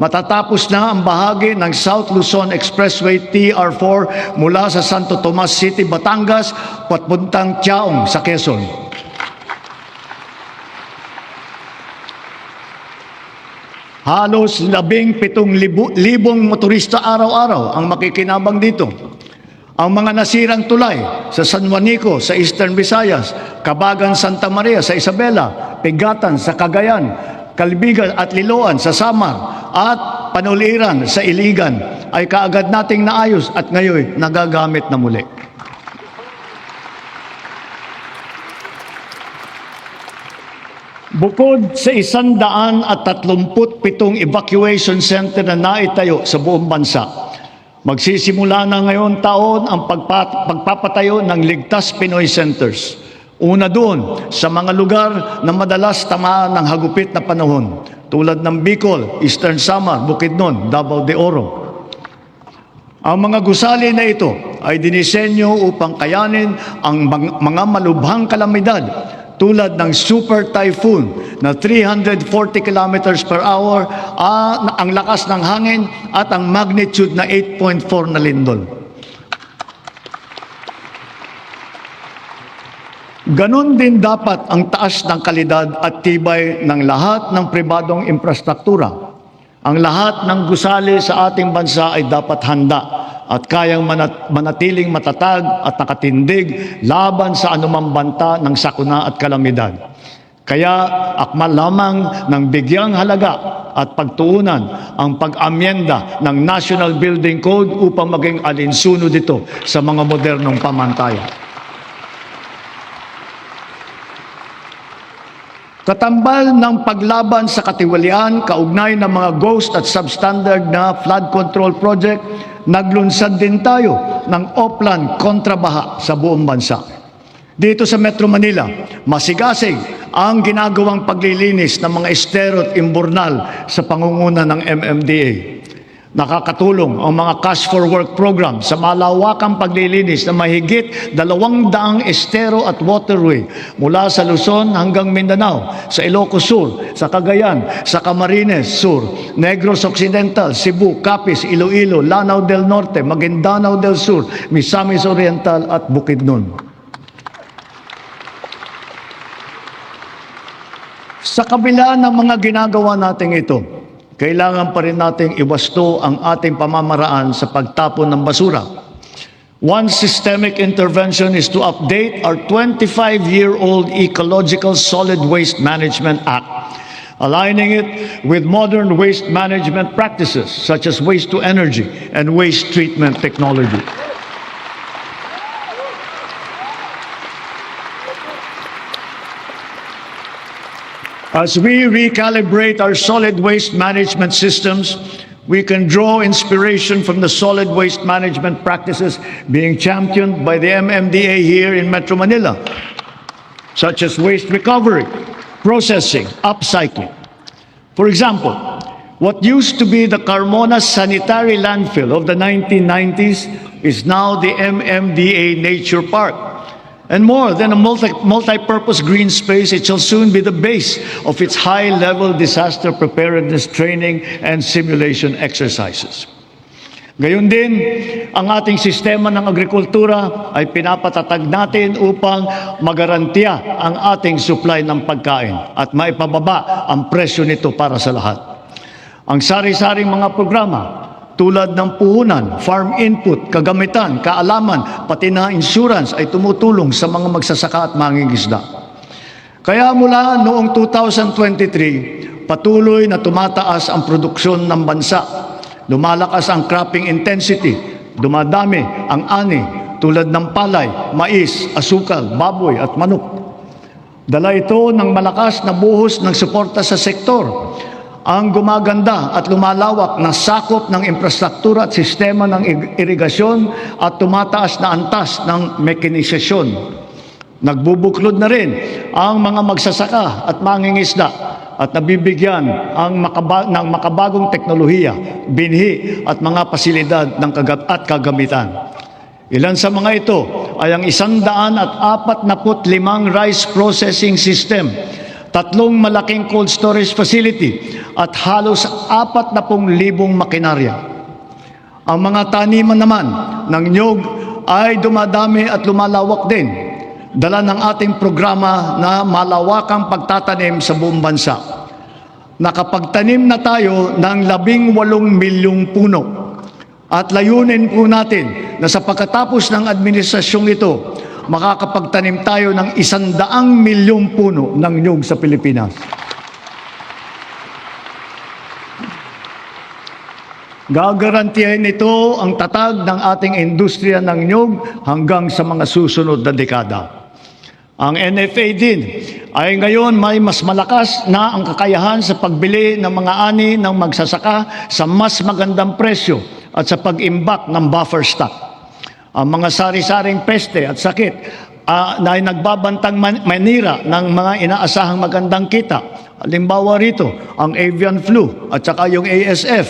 matatapos na ang bahagi ng South Luzon Expressway TR4 mula sa Santo Tomas City, Batangas, papuntang Tiaong sa Quezon. Halos 17,000 motorista araw-araw ang makikinabang dito. Ang mga nasirang tulay sa San Juanico sa Eastern Visayas, Cabagan, Santa Maria sa Isabela, Pigatan sa Cagayan, Calbigan at Liloan sa Samar, at Panuliran sa Iligan ay kaagad nating naayos at ngayon nagagamit na muli. Bukod sa 137 evacuation center na naitayo sa buong bansa, magsisimula na ngayon taon ang pagpapatayo ng Ligtas Pinoy Centers. Una doon sa mga lugar na madalas tamaan ng hagupit na panahon, tulad ng Bicol, Eastern Samar, Bukidnon, Davao de Oro. Ang mga gusali na ito ay dinisenyo upang kayanin ang mga malubhang kalamidad tulad ng super typhoon na 340 kilometers per hour, ang lakas ng hangin at ang magnitude na 8.4 na lindol. Ganon din dapat ang taas ng kalidad at tibay ng lahat ng pribadong infrastruktura. Ang lahat ng gusali sa ating bansa ay dapat handa at kayang manatiling matatag at nakatindig laban sa anumang banta ng sakuna at kalamidad. Kaya akmal lamang ng bigyang halaga at pagtuunan ang pag-amyenda ng National Building Code upang maging alinsunod ito sa mga modernong pamantayan. Katambal ng paglaban sa katiwalian, kaugnay ng mga ghost at substandard na flood control project, naglunsad din tayo ng Oplan kontrabaha sa buong bansa. Dito sa Metro Manila, masigasig ang ginagawang paglilinis ng mga estero at imburnal sa pangunguna ng MMDA. Nakakatulong ang mga Cash for Work program sa malawakang paglilinis na mahigit 200 estero at waterway mula sa Luzon hanggang Mindanao, sa Ilocos Sur, sa Cagayan, sa Camarines Sur, Negros Occidental, Cebu, Capiz, Iloilo, Lanao del Norte, Maguindanao del Sur, Misamis Oriental at Bukidnon. Sa kabila ng mga ginagawa natin ito, kailangan pa rin nating iwasto ang ating pamamaraan sa pagtapon ng basura. One systemic intervention is to update our 25-year-old Ecological Solid Waste Management Act, aligning it with modern waste management practices such as waste-to-energy and waste treatment technology. As we recalibrate our solid waste management systems, we can draw inspiration from the solid waste management practices being championed by the MMDA here in Metro Manila, such as waste recovery, processing, upcycling. For example, what used to be the Carmona sanitary landfill of the 1990s is now the MMDA Nature Park. And more than a multi-purpose green space, it shall soon be the base of its high-level disaster preparedness training and simulation exercises. Gayon din, ang ating sistema ng agrikultura ay pinapatatag natin upang magarantiya ang ating supply ng pagkain at maipababa ang presyo nito para sa lahat. Ang sari-saring mga programa tulad ng puhunan, farm input, kagamitan, kaalaman, pati na insurance ay tumutulong sa mga magsasaka at mangingisda. Kaya mula noong 2023, patuloy na tumataas ang produksyon ng bansa Lumalakas ang cropping intensity, dumadami ang ani tulad ng palay, mais, asukal, baboy at manok. Dala ito ng malakas na buhos ng suporta sa sektor. Ang gumaganda at lumalawak na sakop ng infrastruktura at sistema ng irigasyon at tumataas na antas ng mekanisasyon. Nagbubuklod na rin ang mga magsasaka at mangingisda at nabibigyan ng makabagong teknolohiya, binhi at mga pasilidad ng kagamitan. Ilan sa mga ito ay ang 145 rice processing system, 3 malaking cold storage facility at halos 40,000 makinarya. Ang mga taniman naman ng niyog ay dumadami at lumalawak din, dala ng ating programa na malawakang pagtatanim sa buong bansa. Nakapagtanim na tayo ng 18 milyong puno at layunin po natin na sa pagkatapos ng administrasyong ito, makakapagtanim tayo ng 100 milyong puno ng niyog sa Pilipinas. Gagarantiyahin nito ang tatag ng ating industriya ng niyog hanggang sa mga susunod na dekada. Ang NFA din ay ngayon may mas malakas na ang kakayahan sa pagbili ng mga ani ng magsasaka sa mas magandang presyo at sa pag-imbak ng buffer stock. Ang mga sari-saring peste at sakit na ay nagbabantang manira ng mga inaasahang magandang kita. Halimbawa rito, ang avian flu at saka yung ASF.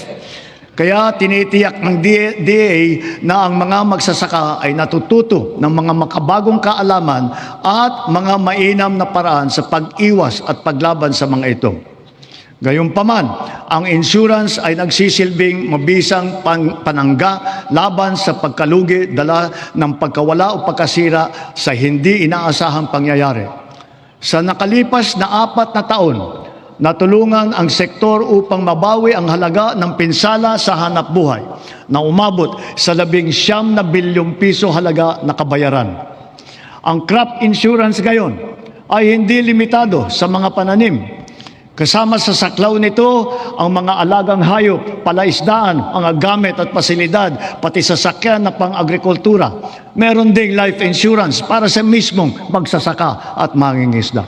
Kaya tinitiyak ng DA na ang mga magsasaka ay natututo ng mga makabagong kaalaman at mga mainam na paraan sa pag-iwas at paglaban sa mga ito. Gayunpaman, ang insurance ay nagsisilbing mabisang panangga laban sa pagkalugi dala ng pagkawala o pagkasira sa hindi inaasahang pangyayari. Sa nakalipas na 4 na taon, natulungan ang sektor upang mabawi ang halaga ng pinsala sa hanap buhay na umabot sa 19 bilyong piso halaga na kabayaran. Ang crop insurance ngayon ay hindi limitado sa mga pananim. Kasama sa saklaw nito ang mga alagang hayop, palaisdaan, mga gamit at pasilidad, pati sasakyan na pang-agrikultura. Meron ding life insurance para sa mismong magsasaka at mangingisda.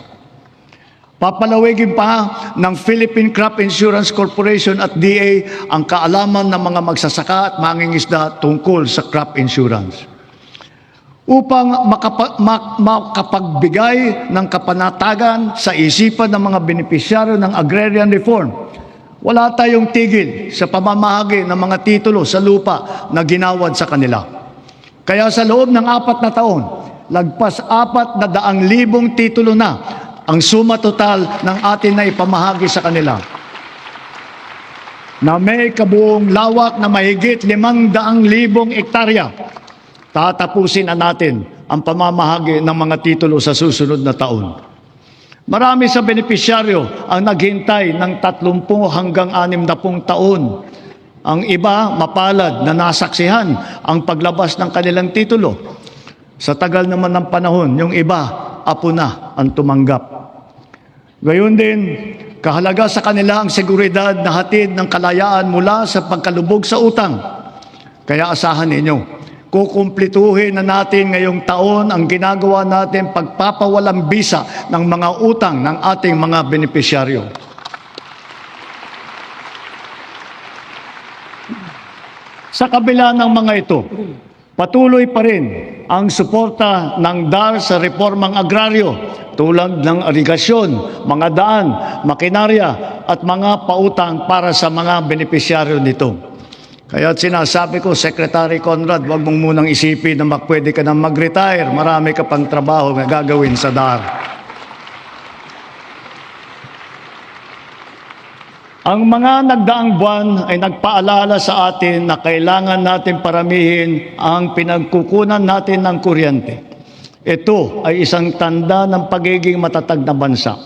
Papalawigin pa ng Philippine Crop Insurance Corporation at DA ang kaalaman ng mga magsasaka at mangingisda tungkol sa crop insurance. Upang makapagbigay ng kapanatagan sa isipan ng mga benepisyaryo ng agrarian reform, wala tayong tigil sa pamamahagi ng mga titulo sa lupa na ginawad sa kanila. Kaya sa loob ng 4 na taon, lagpas 400,000 titulo na ang suma total ng atin na ipamahagi sa kanila, na may kabuong lawak na mahigit 500,000 hektarya. Tatapusin na natin ang pamamahagi ng mga titulo sa susunod na taon. Marami sa benepisyaryo ang naghintay ng 30 hanggang 60 taon. Ang iba mapalad na nasaksihan ang paglabas ng kanilang titulo. Sa tagal naman ng panahon, yung iba, apo na ang tumanggap. Gayon din, kahalaga sa kanila ang seguridad na hatid ng kalayaan mula sa pagkalubog sa utang. Kaya asahan ninyo, kukumplituhin na natin ngayong taon ang ginagawa natin pagpapawalang bisa ng mga utang ng ating mga benepisyaryo. Sa kabila ng mga ito, patuloy pa rin ang suporta ng DAR sa reformang agraryo tulad ng irigasyon, mga daan, makinarya at mga pautang para sa mga benepisyaryo nito. Kaya sinasabi ko, Secretary Conrad, huwag mong munang isipin na pwede ka na mag-retire. Marami ka pang trabaho na gagawin sa DAR. Ang mga nagdaang buwan ay nagpaalala sa atin na kailangan natin paramihin ang pinagkukunan natin ng kuryente. Ito ay isang tanda ng pagiging matatag na bansa.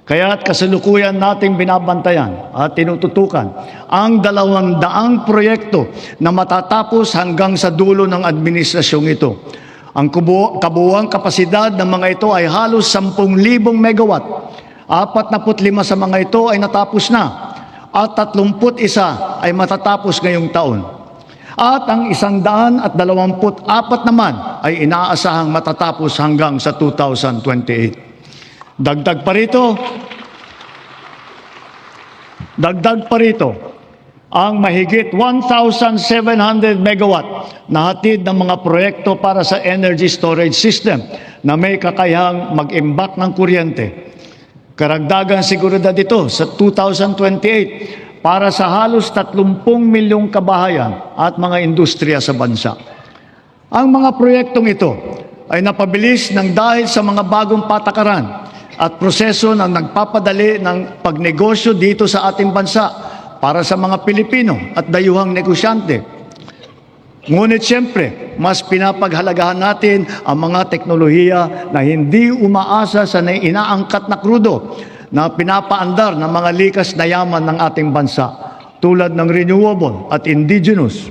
Kaya't kasalukuyan nating binabantayan at tinututukan ang 200 proyekto na matatapos hanggang sa dulo ng administrasyong ito. Ang kabuuang kapasidad ng mga ito ay halos 10,000 megawatt. 45 sa mga ito ay natapos na. at 31 ay matatapos ngayong taon. At ang 124 naman ay inaasahang matatapos hanggang sa 2028. Dagdag pa rito ang mahigit 1,700 megawatt na hatid ng mga proyekto para sa energy storage system na may kakayahang mag-imbak ng kuryente. Karagdagang seguridad ito sa 2028 para sa halos 30 milyong kabahayan at mga industriya sa bansa. Ang mga proyektong ito ay napabilis ng dahil sa mga bagong patakaran at proseso na nagpapadali ng pagnegosyo dito sa ating bansa para sa mga Pilipino at dayuhang negosyante. Ngunit siyempre, mas pinapaghalagahan natin ang mga teknolohiya na hindi umaasa sa inaangkat na krudo na pinapaandar ng mga likas na yaman ng ating bansa tulad ng renewable at indigenous.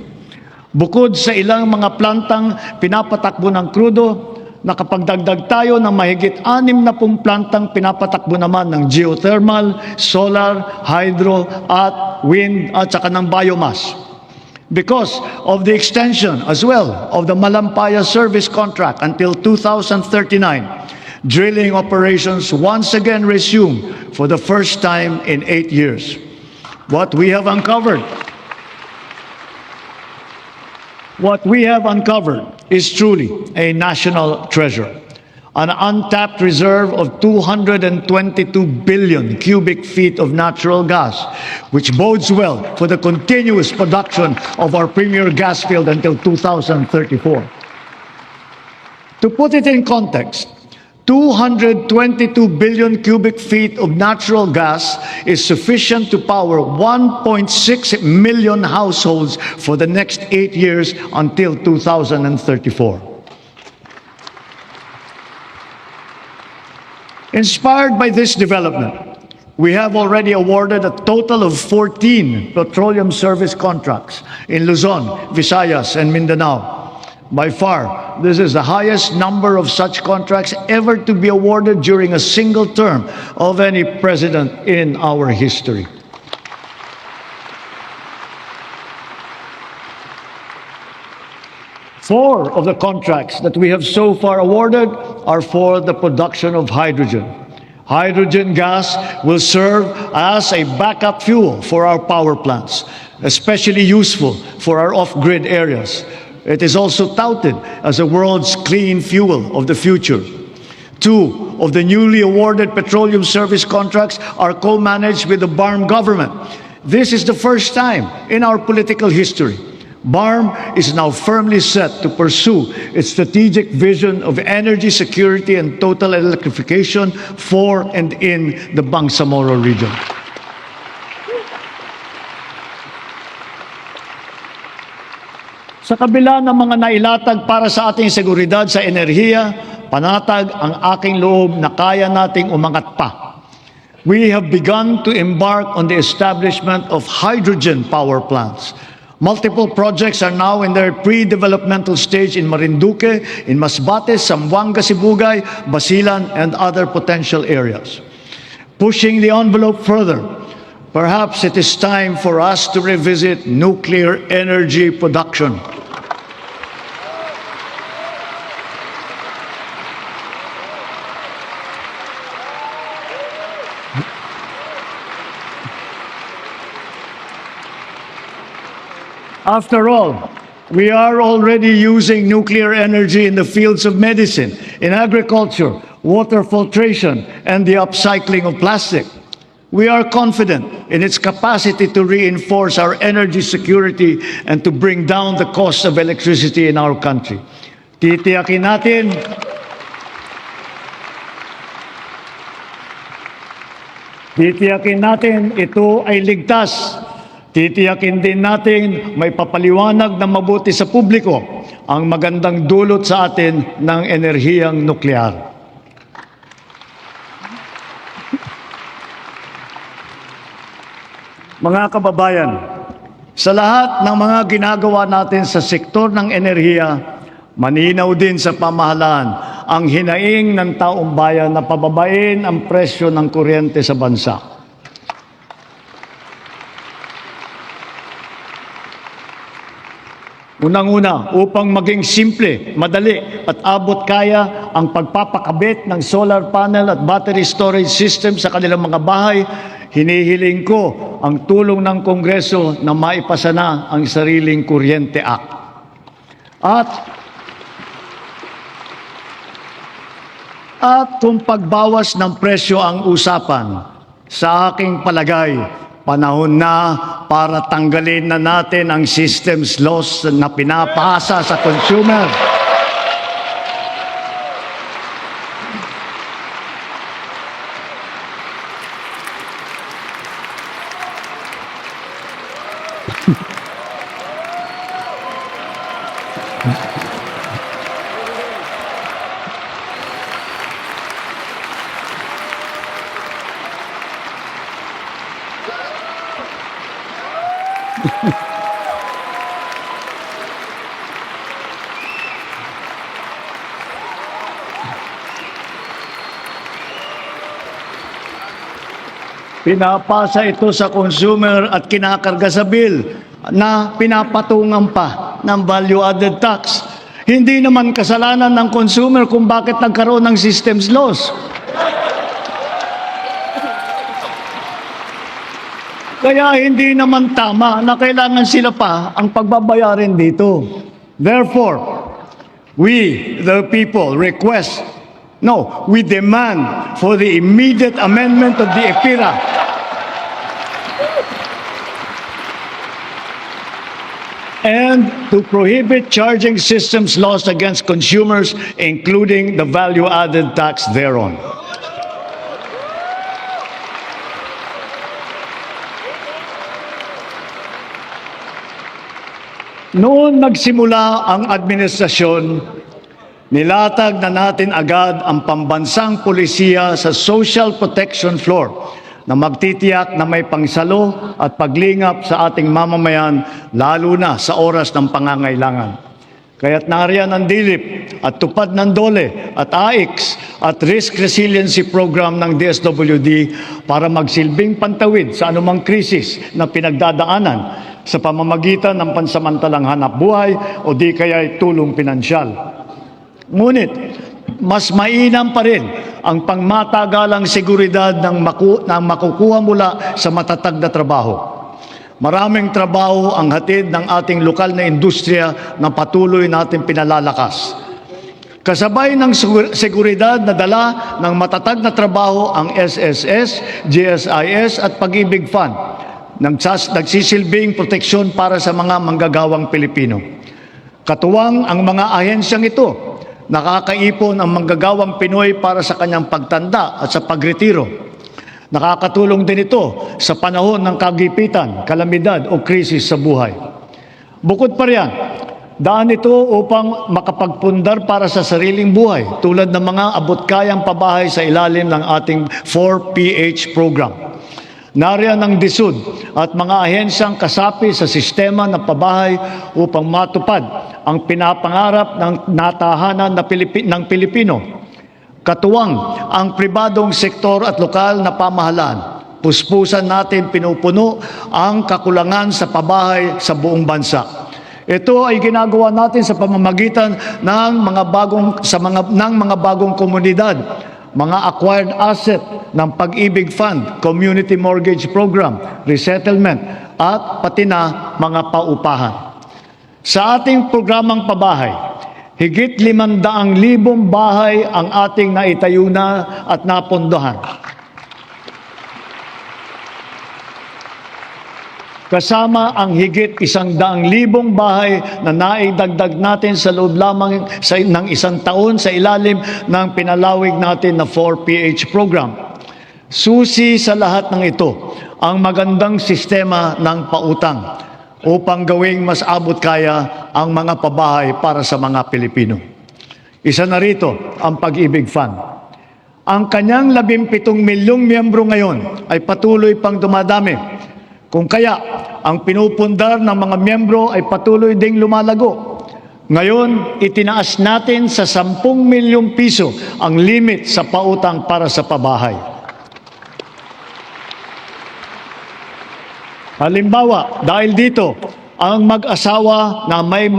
Bukod sa ilang mga plantang pinapatakbo ng krudo, nakapagdagdag tayo ng mahigit 60 plantang pinapatakbo naman ng geothermal, solar, hydro at wind at saka ng biomass. Because of the extension as well of the Malampaya service contract until 2039, drilling operations once again resume for the first time in 8 years. What we have uncovered is truly a national treasure. An untapped reserve of 222 billion cubic feet of natural gas, which bodes well for the continuous production of our premier gas field until 2034. To put it in context, 222 billion cubic feet of natural gas is sufficient to power 1.6 million households for the next 8 years until 2034. Inspired by this development, we have already awarded a total of 14 petroleum service contracts in Luzon, Visayas, and Mindanao. By far, this is the highest number of such contracts ever to be awarded during a single term of any president in our history. Four of the contracts that we have so far awarded are for the production of hydrogen. Hydrogen gas will serve as a backup fuel for our power plants, especially useful for our off-grid areas. It is also touted as the world's clean fuel of the future. Two of the newly awarded petroleum service contracts are co-managed with the BARM government. This is the first time in our political history. BARM is now firmly set to pursue its strategic vision of energy security and total electrification for and in the Bangsamoro region. Sa kabila ng mga nailatag para sa ating seguridad sa enerhiya, panatag ang aking loob na kaya nating umangat pa. We have begun to embark on the establishment of hydrogen power plants. Multiple projects are now in their pre-developmental stage in Marinduque, in Masbate, Zamboanga, Sibugay, Basilan, and other potential areas. Pushing the envelope further, perhaps it is time for us to revisit nuclear energy production. After all, we are already using nuclear energy in the fields of medicine, in agriculture, water filtration, and the upcycling of plastic. We are confident in its capacity to reinforce our energy security and to bring down the cost of electricity in our country. Titiyakin natin ito ay ligtas. Titiyakin din natin may papaliwanag na mabuti sa publiko ang magandang dulot sa atin ng enerhiyang nuklear. Mga kababayan, sa lahat ng mga ginagawa natin sa sektor ng enerhiya, maninaw din sa pamahalaan ang hinaing ng taong bayan na pababain ang presyo ng kuryente sa bansa. Unang-una, upang maging simple, madali at abot kaya ang pagpapakabit ng solar panel at battery storage system sa kanilang mga bahay, hinihiling ko ang tulong ng Kongreso na maipasa na ang Sariling Kuryente Act. At kung pagbawas ng presyo ang usapan, sa aking palagay, panahon na para tanggalin na natin ang systems loss na pinapasa sa consumer. Pinapasa ito sa consumer at kinakarga sa bill na pinapatungan pa ng value-added tax. Hindi naman kasalanan ng consumer kung bakit nagkaroon ng systems loss. Kaya hindi naman tama na kailangan sila pa ang pagbabayarin dito. Therefore, we, the people, we demand for the immediate amendment of the EPIRA and to prohibit charging systems loss against consumers, including the value-added tax thereon. Noon nagsimula ang administrasyon, nilatag na natin agad ang pambansang pulisiya sa social protection floor na magtitiyak na may pangsalo at paglingap sa ating mamamayan, lalo na sa oras ng pangangailangan. Kaya't nariyan ang DILIP at tupad ng DOLE at AIX at Risk Resiliency Program ng DSWD para magsilbing pantawid sa anumang krisis na pinagdadaanan sa pamamagitan ng pansamantalang hanap buhay o di kaya'y tulong pinansyal. Ngunit, mas mainam pa rin ang pangmatagalang seguridad ng makukuha mula sa matatag na trabaho. Maraming trabaho ang hatid ng ating lokal na industriya na patuloy natin pinalalakas. Kasabay ng seguridad na dala ng matatag na trabaho ang SSS, GSIS at Pag-ibig Fund, nagsisilbing proteksyon para sa mga manggagawang Pilipino. Katuwang ang mga ahensyang ito, nakakaipon ang manggagawang Pinoy para sa kanyang pagtanda at sa pagretiro. Nakakatulong din ito sa panahon ng kagipitan, kalamidad o krisis sa buhay. Bukod pa riyan, daan ito upang makapagpundar para sa sariling buhay tulad ng mga abot-kayang pabahay sa ilalim ng ating 4PH program. Nariyan ang DSUD at mga ahensyang kasapi sa sistema ng pabahay upang matupad ang pinapangarap ng natahanan ng Pilipino. Katuwang ang pribadong sektor at lokal na pamahalaan. Puspusan natin pinupuno ang kakulangan sa pabahay sa buong bansa. Ito ay ginagawa natin sa pamamagitan ng mga bagong komunidad, mga acquired asset ng Pag-ibig Fund, Community Mortgage Program, Resettlement, at pati na mga paupahan. Sa ating programang pabahay, higit 500,000 bahay ang ating naitayo na at napondohan. Kasama ang higit 100,000 bahay na naidagdag natin sa loob lamang ng isang taon sa ilalim ng pinalawig natin na 4PH program. Susi sa lahat ng ito ang magandang sistema ng pautang upang gawing mas abot kaya ang mga pabahay para sa mga Pilipino. Isa na rito ang Pag-ibig Fund. Ang kanyang 17 milyong miyembro ngayon ay patuloy pang dumadami. Kung kaya, ang pinupundar ng mga miyembro ay patuloy ding lumalago. Ngayon, itinaas natin sa 10 milyong piso ang limit sa pautang para sa pabahay. Halimbawa, dahil dito, ang mag-asawa na may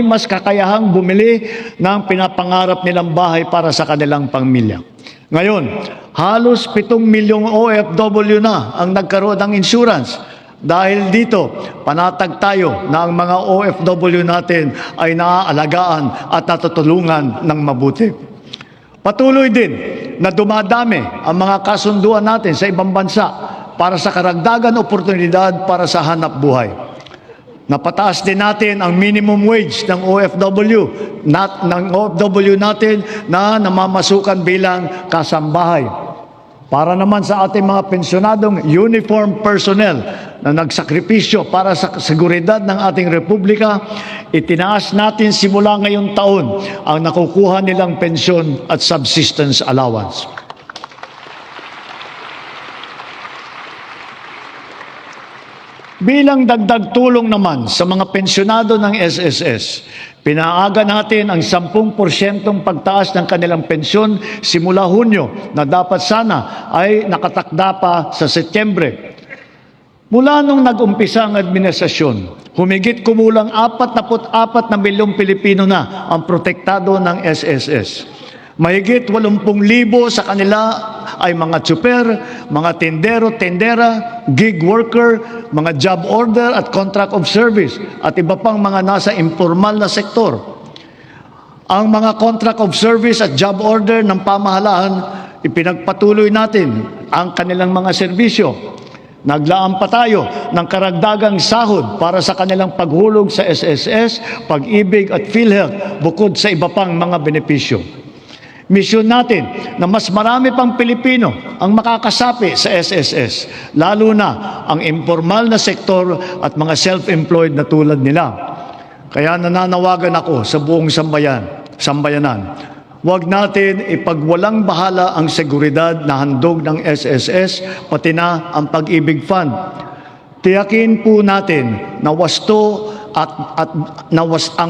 mas kakayahang bumili ng pinapangarap nilang bahay para sa kanilang pamilya. Ngayon, halos 7 milyong OFW na ang nagkaroon ng insurance. Dahil dito, panatag tayo na ang mga OFW natin ay naaalagaan at natutulungan ng mabuti. Patuloy din na dumadami ang mga kasunduan natin sa ibang bansa para sa karagdagan oportunidad para sa hanap buhay. Napataas din natin ang minimum wage ng OFW natin na namamasukan bilang kasambahay. Para naman sa ating mga pensyonadong uniform personnel na nagsakripisyo para sa seguridad ng ating republika, itinaas natin simula ngayong taon ang nakukuha nilang pensyon at subsistence allowance. Bilang dagdag tulong naman sa mga pensyonado ng SSS, pinaaga natin ang 10% pagtaas ng kanilang pensyon simula Hunyo na dapat sana ay nakatakda pa sa Setyembre. Mula nung nag-umpisa ang administrasyon, humigit kumulang 44 na milyong Pilipino na ang protektado ng SSS. Mahigit 80,000 sa kanila ay mga tsuper, mga tindero, tendera, gig worker, mga job order at contract of service at iba pang mga nasa informal na sektor. Ang mga contract of service at job order ng pamahalaan, ipinagpatuloy natin ang kanilang mga serbisyo. Naglaan pa tayo ng karagdagang sahod para sa kanilang paghulog sa SSS, Pag-ibig at PhilHealth bukod sa iba pang mga benepisyo. Misyon natin na mas marami pang Pilipino ang makakasapi sa SSS, lalo na ang informal na sektor at mga self-employed na tulad nila. Kaya nananawagan ako sa buong sambayanan. Huwag natin ipagwalang bahala ang seguridad na handog ng SSS, pati na ang Pag-ibig Fund. Tiyakin po natin na ang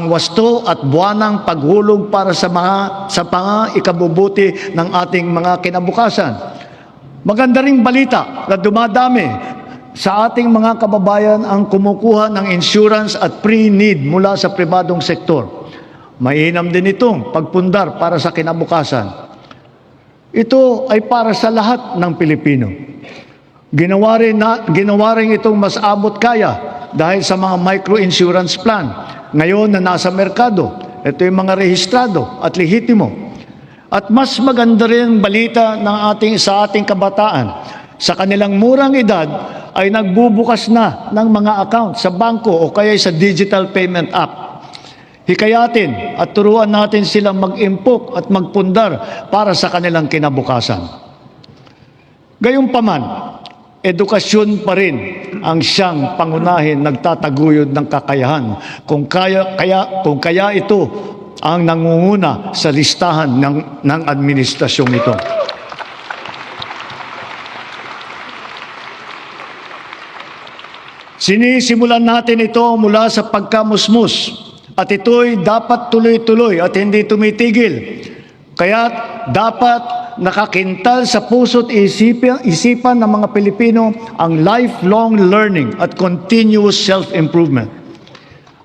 wasto at buwanang paghulog para sa mga ikabubuti ng ating mga kinabukasan. Maganda ring balita na dumadami sa ating mga kababayan ang kumukuha ng insurance at pre-need mula sa pribadong sektor. Mainam din itong pagpundar para sa kinabukasan. Ito ay para sa lahat ng Pilipino. Ginawa rin itong mas abot kaya dahil sa mga micro-insurance plan. Ngayon na nasa merkado, ito yung mga rehistrado at lehitimo. At mas maganda rin ang balita sa ating kabataan. Sa kanilang murang edad ay nagbubukas na ng mga account sa bangko o kaya sa digital payment app. Hikayatin at turuan natin silang mag-impok at magpundar para sa kanilang kinabukasan. Gayunpaman, edukasyon pa rin ang siyang pangunahin nagtataguyod ng kakayahan. Kung kaya ito ang nangunguna sa listahan ng administrasyong ito. Sinisimulan natin ito mula sa pagkamusmus at ito'y dapat tuloy-tuloy at hindi tumitigil. Kaya dapat nakakintal sa puso't isipan ng mga Pilipino ang lifelong learning at continuous self-improvement.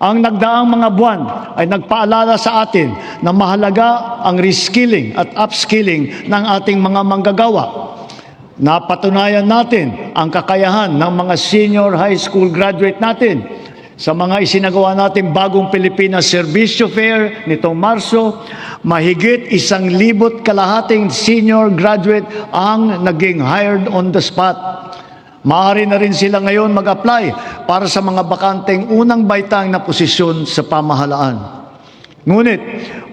Ang nagdaang mga buwan ay nagpaalala sa atin na mahalaga ang reskilling at upskilling ng ating mga manggagawa. Napatunayan natin ang kakayahan ng mga senior high school graduate natin sa mga isinagawa natin bagong Pilipinas Servisyo Fair nitong Marso. Mahigit 1,200 senior graduate ang naging hired on the spot. Maaari na rin sila ngayon mag-apply para sa mga bakanteng unang baitang na posisyon sa pamahalaan. Ngunit,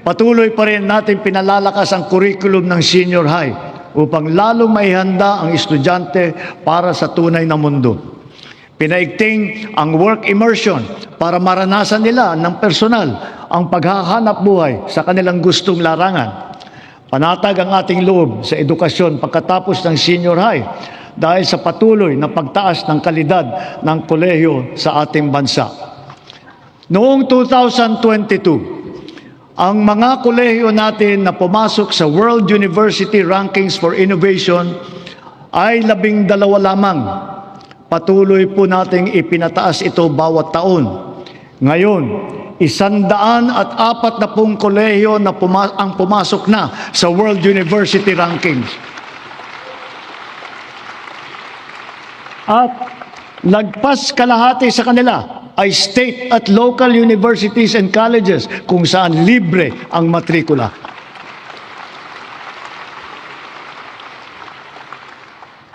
patuloy pa rin natin pinalalakas ang curriculum ng senior high upang lalong maihanda ang estudyante para sa tunay na mundo. Pinaigting ang work immersion para maranasan nila ng personal ang paghahanap buhay sa kanilang gustong larangan. Panatag ang ating loob sa edukasyon pagkatapos ng senior high dahil sa patuloy na pagtaas ng kalidad ng kolehiyo sa ating bansa. Noong 2022, ang mga kolehiyo natin na pumasok sa World University Rankings for Innovation ay 12 lamang. patuloy po nating ipinataas ito bawat taon. Ngayon, 140 kolehiyo na ang pumasok na sa World University Rankings. At lagpas kalahati sa kanila ay state at local universities and colleges kung saan libre ang matrikula.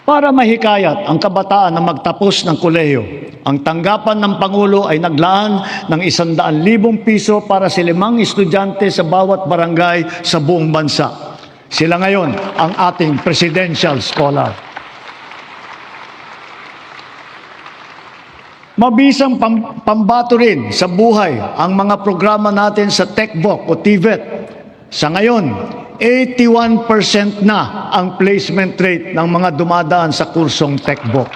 Para mahikayat ang kabataan na magtapos ng kolehiyo, ang tanggapan ng Pangulo ay naglaan ng 100,000 piso para sa 5 estudyante sa bawat barangay sa buong bansa. Sila ngayon ang ating presidential scholar. Mabisang pambato rin sa buhay ang mga programa natin sa TechVoc o TVET. Sa ngayon, 81% na ang placement rate ng mga dumadaan sa kursong TechVoc.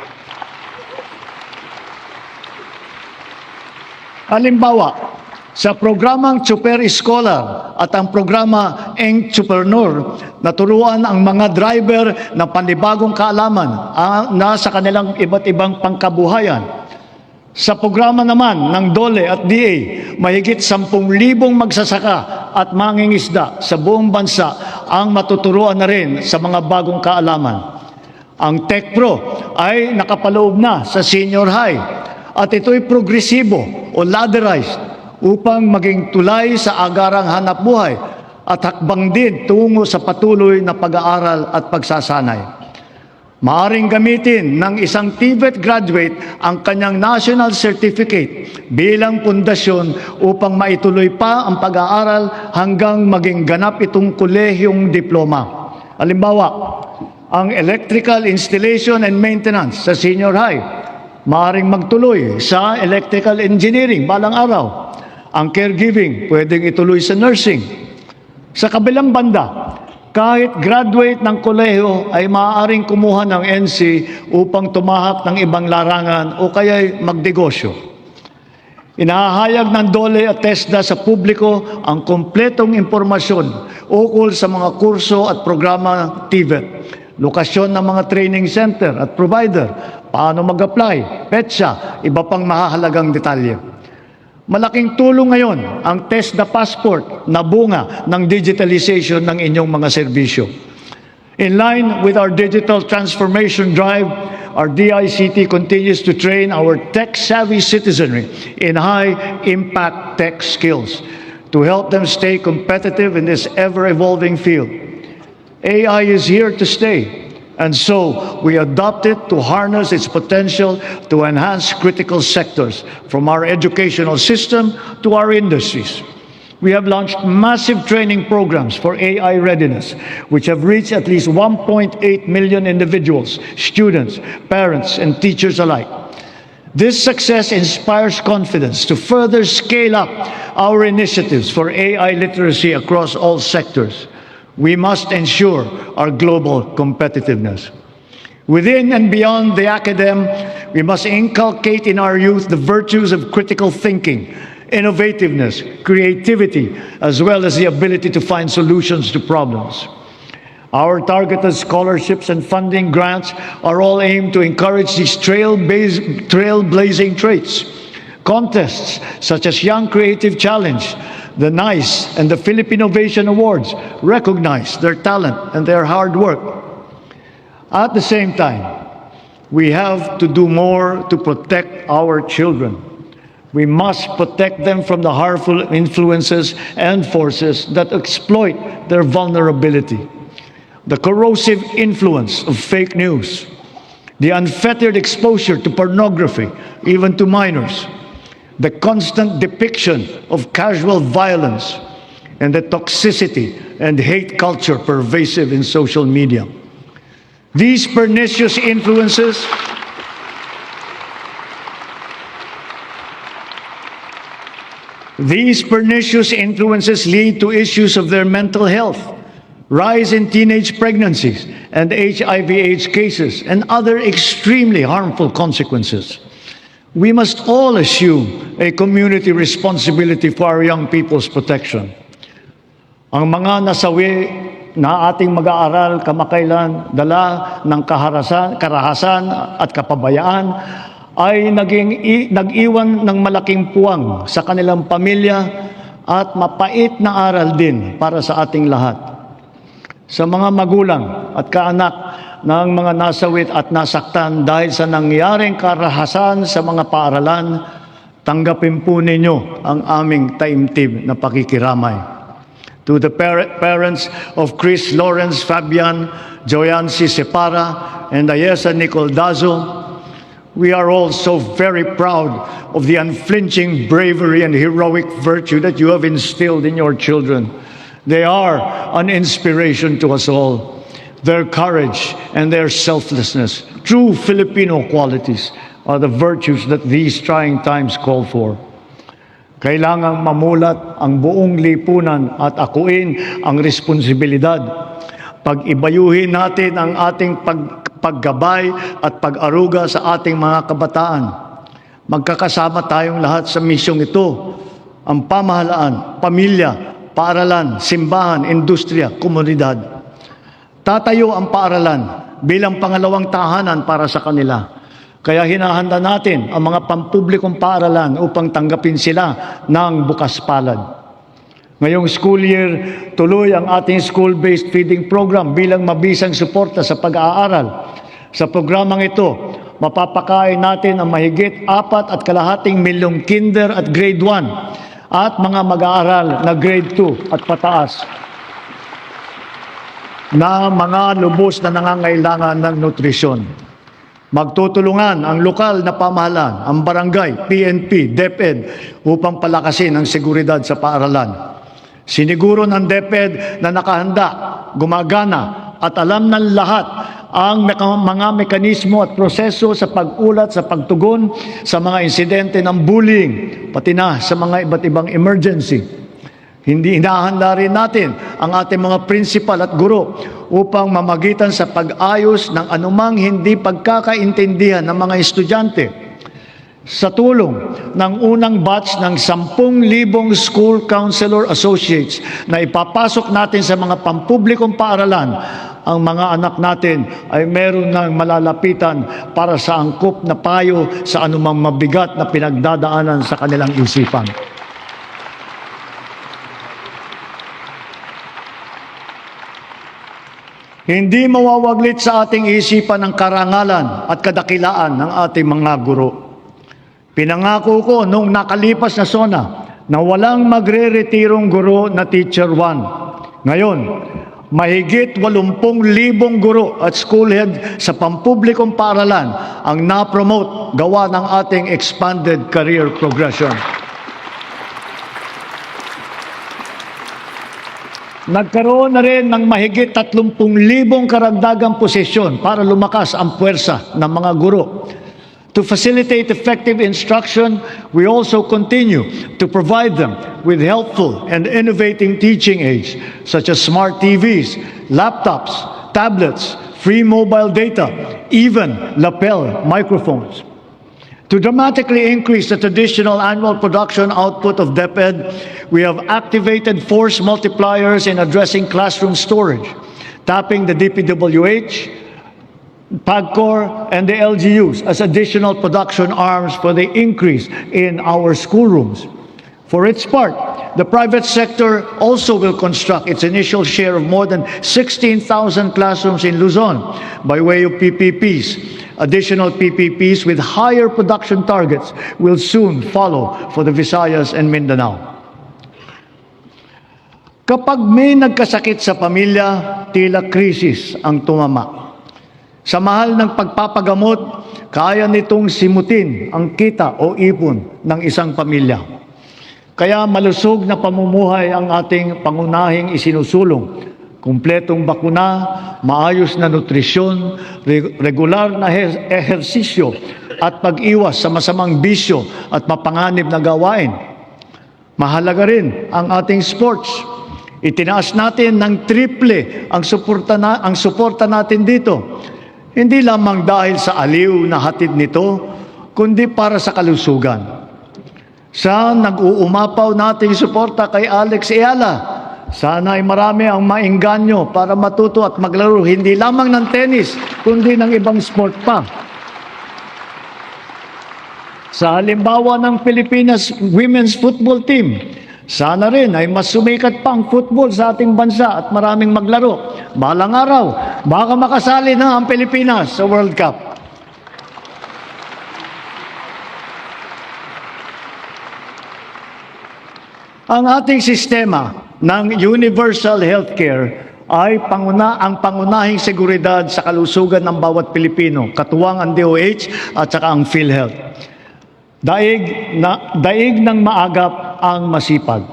Halimbawa, sa programang Super Scholar at ang programa Entrepreneur, naturuan ang mga driver ng panibagong kaalaman na sa kanilang iba't ibang pangkabuhayan. Sa programa naman ng DOLE at DA, mahigit 10,000 magsasaka at mangingisda sa buong bansa ang matuturuan na rin sa mga bagong kaalaman. Ang TechPro ay nakapaloob na sa senior high at ito'y progresibo o ladderized upang maging tulay sa agarang hanap buhay at hakbang din tungo sa patuloy na pag-aaral at pagsasanay. Maaring gamitin ng isang TVET graduate ang kanyang national certificate bilang pundasyon upang maituloy pa ang pag-aaral hanggang maging ganap itong kolehiyong diploma. Halimbawa, ang electrical installation and maintenance sa senior high, maaring magtuloy sa electrical engineering balang araw. Ang caregiving, pwedeng ituloy sa nursing. Sa kabilang banda, kahit graduate ng kolehiyo ay maaaring kumuha ng NC upang tumahak ng ibang larangan o kaya'y magnegosyo. Inahahayag ng DOLE at TESDA sa publiko ang kompletong impormasyon ukol sa mga kurso at programa TVET, lokasyon ng mga training center at provider, paano mag-apply, petsa, iba pang mahahalagang detalye. Malaking tulong ngayon ang TESDA Passport na bunga ng digitalization ng inyong mga serbisyo. In line with our digital transformation drive, our DICT continues to train our tech-savvy citizenry in high-impact tech skills to help them stay competitive in this ever-evolving field. AI is here to stay, and so we adopt it to harness its potential to enhance critical sectors, from our educational system to our industries. We have launched massive training programs for AI readiness, which have reached at least 1.8 million individuals, students, parents, and teachers alike. This success inspires confidence to further scale up our initiatives for AI literacy across all sectors. We must ensure our global competitiveness. Within and beyond the academe, we must inculcate in our youth the virtues of critical thinking, innovativeness, creativity, as well as the ability to find solutions to problems. Our targeted scholarships and funding grants are all aimed to encourage these trailblazing traits. Contests such as Young Creative Challenge, the NICE, and the Philippine Innovation Awards recognize their talent and their hard work. At the same time, we have to do more to protect our children. We must protect them from the harmful influences and forces that exploit their vulnerability. The corrosive influence of fake news, the unfettered exposure to pornography, even to minors, the constant depiction of casual violence, and the toxicity and hate culture pervasive in social media. These pernicious influences lead to issues of their mental health, rise in teenage pregnancies and HIV/AIDS cases, and other extremely harmful consequences. We must all assume a community responsibility for our young people's protection. Ang mga nasawi na ating mag-aaral kamakailan dala ng karahasan at kapabayaan ay nag-iwan ng malaking puwang sa kanilang pamilya at mapait na aral din para sa ating lahat. Sa mga magulang at kaanak ng mga nasawit at nasaktan dahil sa nangyaring karahasan sa mga paaralan, tanggapin po ninyo ang aming taimtim na pakikiramay. To the parents of Chris Lawrence Fabian, Joyancy Separa, and Ayesa Nicole Dazo, we are all so very proud of the unflinching bravery and heroic virtue that you have instilled in your children. They are an inspiration to us all. Their courage and their selflessness, true Filipino qualities, are the virtues that these trying times call for. Kailangang mamulat ang buong lipunan at akuin ang responsibilidad. Pag-ibayuhin natin ang ating paggabay at pag-aruga sa ating mga kabataan. Magkakasama tayong lahat sa misyong ito. Ang pamahalaan, pamilya, paaralan, simbahan, industriya, komunidad. Tatayo ang paaralan bilang pangalawang tahanan para sa kanila. Kaya hinahanda natin ang mga pampublikong paaralan upang tanggapin sila ng bukas palad. Ngayong school year, tuloy ang ating school-based feeding program bilang mabisang suporta sa pag-aaral. Sa programang ito, mapapakain natin ang mahigit 4.5 milyong kinder at grade 1 at mga mag-aaral na grade 2 at pataas na mga lubos na nangangailangan ng nutrisyon. Magtutulungan ang lokal na pamahalaan, ang barangay, PNP, DepEd upang palakasin ang seguridad sa paaralan. Siniguro ng DepEd na nakahanda, gumagana at alam ng lahat ang mga mekanismo at proseso sa pag-ulat, sa pagtugon sa mga insidente ng bullying, pati na sa mga iba't ibang emergency. Hindi hinahanda rin natin ang ating mga principal at guro upang mamagitan sa pag-ayos ng anumang hindi pagkakaintindihan ng mga estudyante. Sa tulong ng unang batch ng 10,000 school counselor associates na ipapasok natin sa mga pampublikong paaralan, ang mga anak natin ay meron ng malalapitan para sa angkop na payo sa anumang mabigat na pinagdadaanan sa kanilang isipan. Hindi mawawaglit sa ating isipan ang karangalan at kadakilaan ng ating mga guro. Pinangako ko noong nakalipas na SONA na walang magre-retirong guro na Teacher 1. Ngayon, mahigit 80,000 guro at school head sa pampublikong paaralan ang na-promote gawa ng ating expanded career progression. Nagkaroon na rin ng mahigit 30,000 karagdagang posisyon para lumakas ang puwersa ng mga guro. To facilitate effective instruction, we also continue to provide them with helpful and innovating teaching aids such as smart TVs, laptops, tablets, free mobile data, even lapel microphones. To dramatically increase the traditional annual production output of DepEd, we have activated force multipliers in addressing classroom storage, tapping the DPWH, PAGCOR, and the LGUs as additional production arms for the increase in our schoolrooms. For its part, the private sector also will construct its initial share of more than 16,000 classrooms in Luzon by way of PPPs. Additional PPPs with higher production targets will soon follow for the Visayas and Mindanao. Kapag may nagkasakit sa pamilya, tila krisis ang tumama. Sa mahal ng pagpapagamot, kaya nitong simutin ang kita o ipon ng isang pamilya. Kaya malusog na pamumuhay ang ating pangunahing isinusulong. Kumpletong bakuna, maayos na nutrisyon, regular na ehersisyo at pag-iwas sa masamang bisyo at mapanganib na gawain. Mahalaga rin ang ating sports. Itinaas natin ng triple ang suporta natin dito. Hindi lamang dahil sa aliw na hatid nito, kundi para sa kalusugan. Sa nag-uumapaw nating suporta kay Alex Eala, Sana ay marami ang maengganyo para matuto at maglaro hindi lamang ng tennis, kundi ng ibang sport pa. Sa halimbawa ng Pilipinas Women's Football Team, sana rin ay mas sumikat pa ang football sa ating bansa at maraming maglaro. Balang araw, baka makasali na ang Pilipinas sa World Cup. Ang ating sistema ng universal healthcare ay ang pangunahing seguridad sa kalusugan ng bawat Pilipino, katuwang ang DOH at saka ang PhilHealth. Daig ng maagap ang masipag.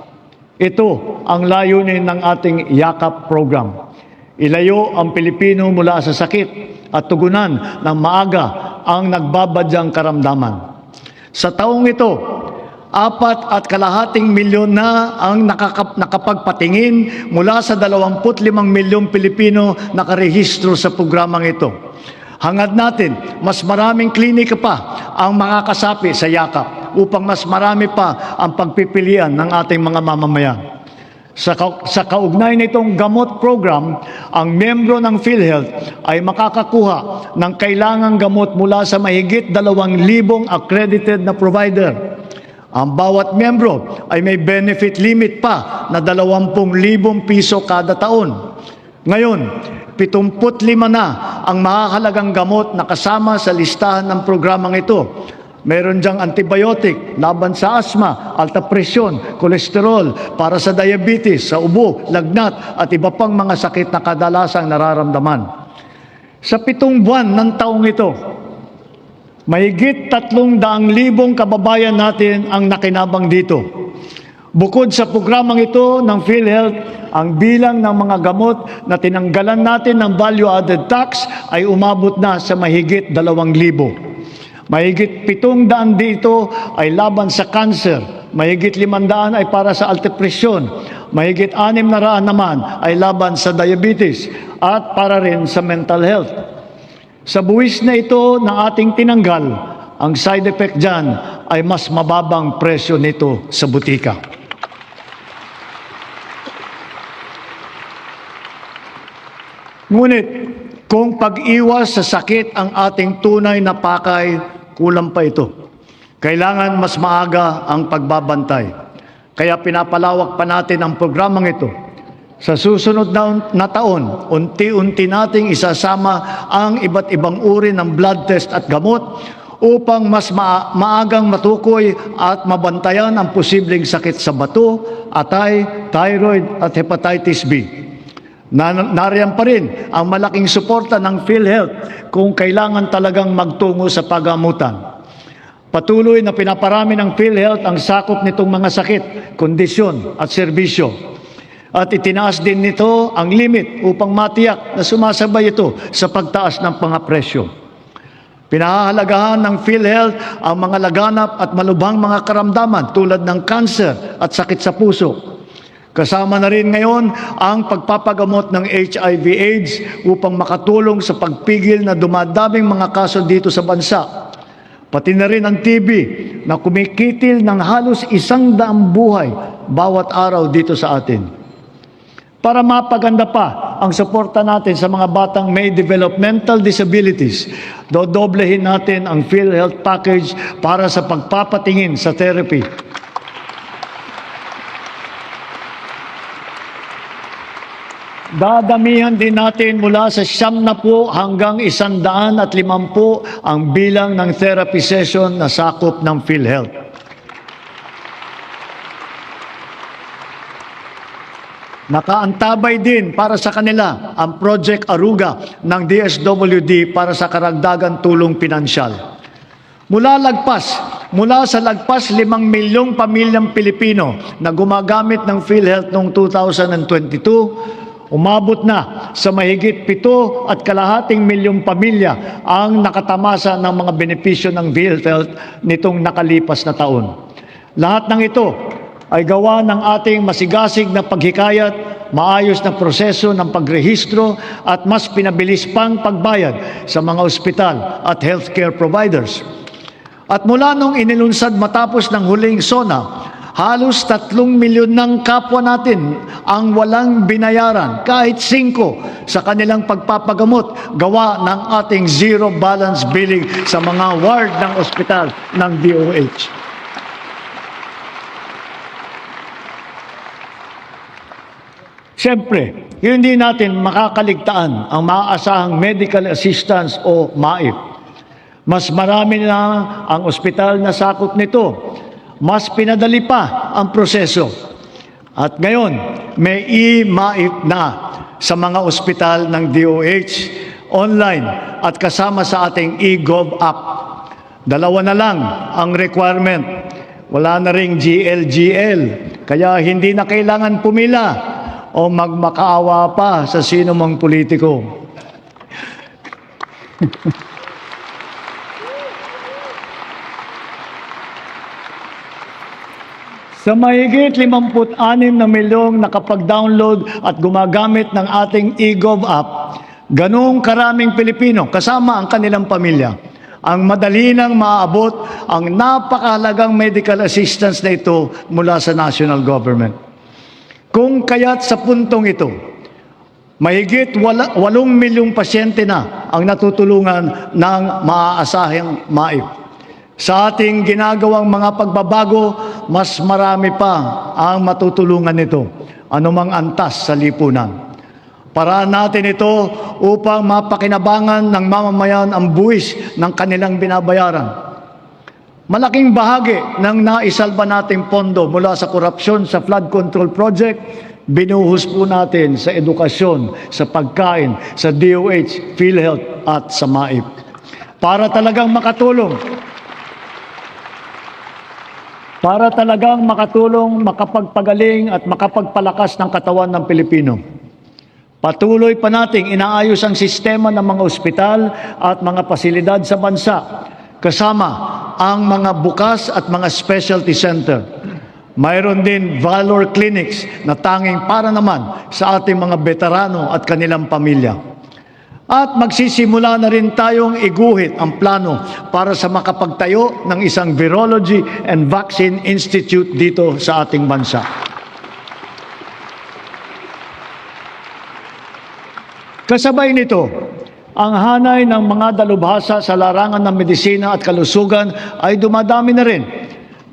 Ito ang layunin ng ating YAKAP program. Ilayo ang Pilipino mula sa sakit at tugunan ng maaga ang nagbabadyang karamdaman. Sa taong ito, 4.5 milyon na ang nakapagpatingin mula sa 25 milyong Pilipino nakarehistro sa programang ito. Hangad natin, mas maraming klinika pa ang makakasapi sa YAKAP upang mas marami pa ang pagpipilian ng ating mga mamamayan. Sa kaugnay nitong gamot program, ang miyembro ng PhilHealth ay makakakuha ng kailangang gamot mula sa mahigit 2,000 accredited na provider. Ang bawat miyembro ay may benefit limit pa na 20,000 piso kada taon. Ngayon, 75 na ang mahahalagang gamot na kasama sa listahan ng programang ito. Meron diyang antibiotic, laban sa asma, alta presyon, kolesterol, para sa diabetes, sa ubo, lagnat, at iba pang mga sakit na kadalasang nararamdaman. Sa 7 buwan ng taong ito, mahigit 300,000 kababayan natin ang nakinabang dito. Bukod sa programang ito ng PhilHealth, ang bilang ng mga gamot na tinanggalan natin ng value-added tax ay umabot na sa mahigit 2,000. Mahigit 700 dito ay laban sa cancer, mahigit 500 ay para sa alta presyon, mahigit 600 naman ay laban sa diabetes at para rin sa mental health. Sa buwis na ito na ating tinanggal, ang side effect dyan ay mas mababang presyo nito sa butika. Ngunit, kung pag-iwas sa sakit ang ating tunay na pakay, kulang pa ito. Kailangan mas maaga ang pagbabantay. Kaya pinapalawak pa natin ang programang ito. Sa susunod na taon, unti-unti nating isasama ang iba't ibang uri ng blood test at gamot upang mas maagang matukoy at mabantayan ang posibleng sakit sa bato, atay, thyroid at hepatitis B. Nariyan pa rin ang malaking suporta ng PhilHealth kung kailangan talagang magtungo sa pagamutan. Patuloy na pinaparami ng PhilHealth ang sakop nitong mga sakit, kondisyon at serbisyo. At itinaas din nito ang limit upang matiyak na sumasabay ito sa pagtaas ng mga presyo. Pinahahalagahan ng PhilHealth ang mga laganap at malubhang mga karamdaman tulad ng cancer at sakit sa puso. Kasama na rin ngayon ang pagpapagamot ng HIV/AIDS upang makatulong sa pagpigil na dumadaming mga kaso dito sa bansa. Pati na rin ang TB na kumikitil ng halos 100 buhay bawat araw dito sa atin. Para mapaganda pa ang suporta natin sa mga batang may developmental disabilities, dodoblehin natin ang PhilHealth package para sa pagpapatingin sa therapy. Dadamihan din natin mula sa 90 hanggang 150 ang bilang ng therapy session na sakop ng PhilHealth. Nakaantabay din para sa kanila ang Project Aruga ng DSWD para sa karagdagang tulong pinansyal. Mula sa lagpas 5 milyong pamilyang Pilipino na gumagamit ng PhilHealth noong 2022, umabot na sa mahigit 7.5 milyong pamilya ang nakatamasa ng mga benepisyo ng PhilHealth nitong nakalipas na taon. Lahat ng ito ay gawa ng ating masigasig na paghikayat, maayos na proseso ng pagrehistro at mas pinabilis pang pagbayad sa mga ospital at healthcare providers. At mula nung inilunsad matapos ng huling SONA, Halos 3 milyon ng kapwa natin ang walang binayaran, kahit 5 sa kanilang pagpapagamot, gawa ng ating zero balance billing sa mga ward ng ospital ng DOH. Siyempre, hindi natin makakaligtaan ang maaasahang medical assistance o MAIP. Mas marami na ang ospital na sakop nito. Mas pinadali pa ang proseso. At ngayon, may e-MAIP na sa mga ospital ng DOH, online at kasama sa ating e-Gov app. 2 na lang ang requirement. Wala na ring GLGL, kaya hindi na kailangan pumila o magmakaawa pa sa sino mang politiko. Sa mahigit 56 na milyong nakapag-download at gumagamit ng ating e-Gov app, ganong karaming Pilipino, kasama ang kanilang pamilya, ang madali nang maaabot ang napakahalagang medical assistance na ito mula sa national government. Kung kaya't sa puntong ito, mahigit 8 milyong pasyente na ang natutulungan ng maaasahang MAIP. Sa ating ginagawang mga pagbabago, mas marami pa ang matutulungan nito, anumang antas sa lipunan. Paraan natin ito upang mapakinabangan ng mamamayan ang buwis ng kanilang binabayaran. Malaking bahagi ng naisalba nating pondo mula sa korupsyon sa flood control project, binuhos po natin sa edukasyon, sa pagkain, sa DOH, PhilHealth at sa MAIP. Para talagang makatulong, makapagpagaling at makapagpalakas ng katawan ng Pilipino. Patuloy pa nating inaayos ang sistema ng mga ospital at mga pasilidad sa bansa, kasama ang mga bukas at mga specialty center. Mayroon din valor clinics na tanging para naman sa ating mga veterano at kanilang pamilya. At magsisimula na rin tayong iguhit ang plano para sa makapagtayo ng isang Virology and Vaccine Institute dito sa ating bansa. Kasabay nito, ang hanay ng mga dalubhasa sa larangan ng medisina at kalusugan ay dumadami na rin.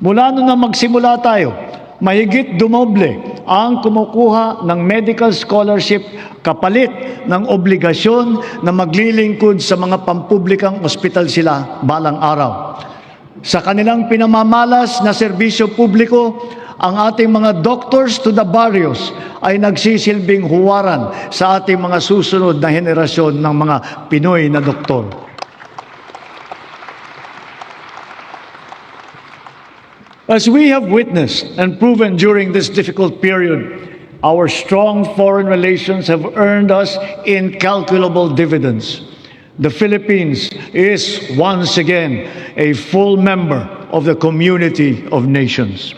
Mula nung na magsimula tayo, mahigit dumoble ang kumukuha ng medical scholarship kapalit ng obligasyon na maglilingkod sa mga pampublikang ospital sila balang araw. Sa kanilang pinamamalas na serbisyo publiko, ang ating mga doctors to the barrios ay nagsisilbing huwaran sa ating mga susunod na henerasyon ng mga Pinoy na doktor. As we have witnessed and proven during this difficult period, our strong foreign relations have earned us incalculable dividends. The Philippines is once again a full member of the community of nations.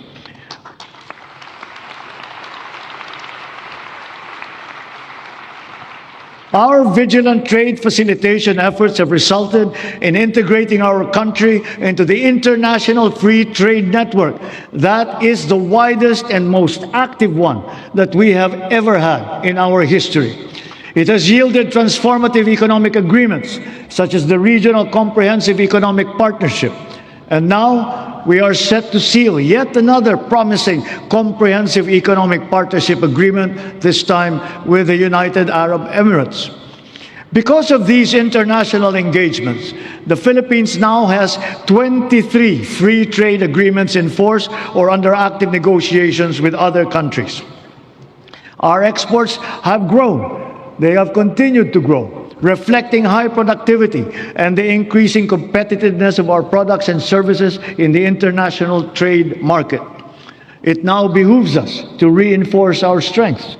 Our vigilant trade facilitation efforts have resulted in integrating our country into the international free trade network. That is the widest and most active one that we have ever had in our history. It has yielded transformative economic agreements, such as the Regional Comprehensive Economic Partnership. And now, we are set to seal yet another promising comprehensive economic partnership agreement, this time with the United Arab Emirates. Because of these international engagements, the Philippines now has 23 free trade agreements in force or under active negotiations with other countries. Our exports have grown. They have continued to grow, reflecting high productivity and the increasing competitiveness of our products and services in the international trade market. It now behooves us to reinforce our strengths,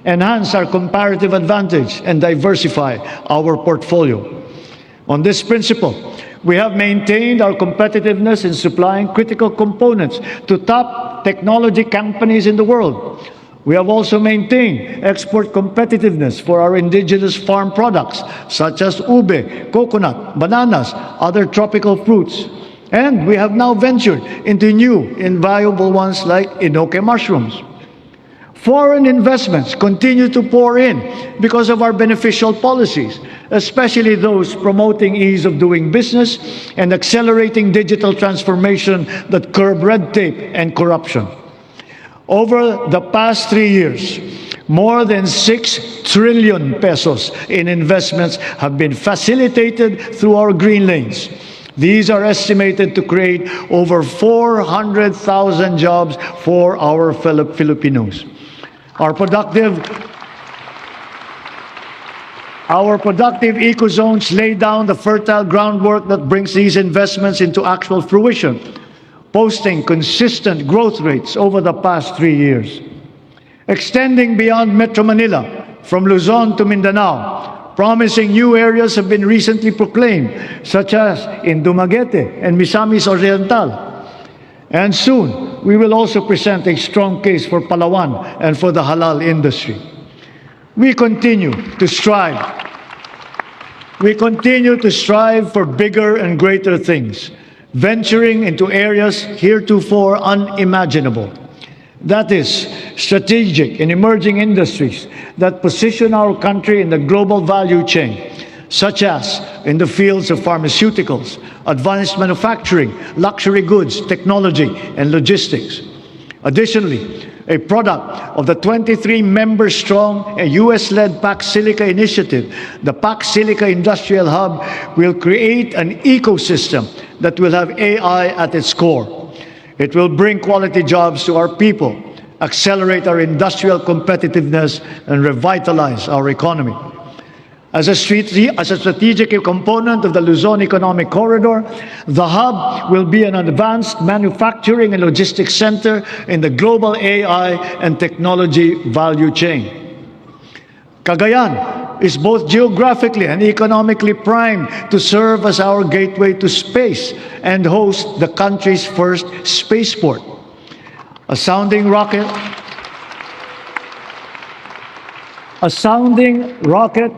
enhance our comparative advantage, and diversify our portfolio. On this principle, we have maintained our competitiveness in supplying critical components to top technology companies in the world. We have also maintained export competitiveness for our indigenous farm products such as ube, coconut, bananas, other tropical fruits. And we have now ventured into new, invaluable ones like Inoke mushrooms. Foreign investments continue to pour in because of our beneficial policies, especially those promoting ease of doing business and accelerating digital transformation that curb red tape and corruption. Over the past 3 years, more than 6 trillion pesos in investments have been facilitated through our green lanes. These are estimated to create over 400,000 jobs for our fellow Filipinos. Our productive ecozones lay down the fertile groundwork that brings these investments into actual fruition, posting consistent growth rates over the past 3 years. Extending beyond Metro Manila, from Luzon to Mindanao, promising new areas have been recently proclaimed, such as in Dumaguete and Misamis Oriental. And soon, we will also present a strong case for Palawan and for the halal industry. We continue to strive for bigger and greater things, venturing into areas heretofore unimaginable. That is, strategic and emerging industries that position our country in the global value chain, such as in the fields of pharmaceuticals, advanced manufacturing, luxury goods, technology, and logistics. Additionally, a product of the 23-member-strong US-led Pac Silica initiative, the Pac Silica Industrial Hub will create an ecosystem that will have AI at its core. It will bring quality jobs to our people, accelerate our industrial competitiveness, and revitalize our economy. As a strategic component of the Luzon Economic Corridor, the hub will be an advanced manufacturing and logistics center in the global AI and technology value chain. Cagayan is both geographically and economically primed to serve as our gateway to space and host the country's first spaceport. A sounding rocket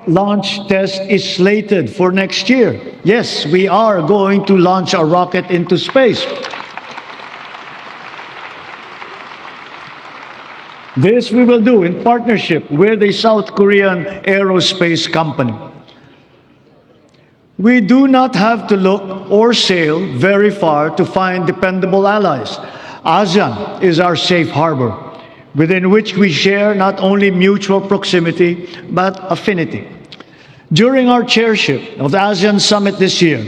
launch test is slated for next year. Yes, we are going to launch a rocket into space. This we will do in partnership with a South Korean aerospace company. We do not have to look or sail very far to find dependable allies. ASEAN is our safe harbor, within which we share not only mutual proximity, but affinity. During our chairship of the ASEAN Summit this year,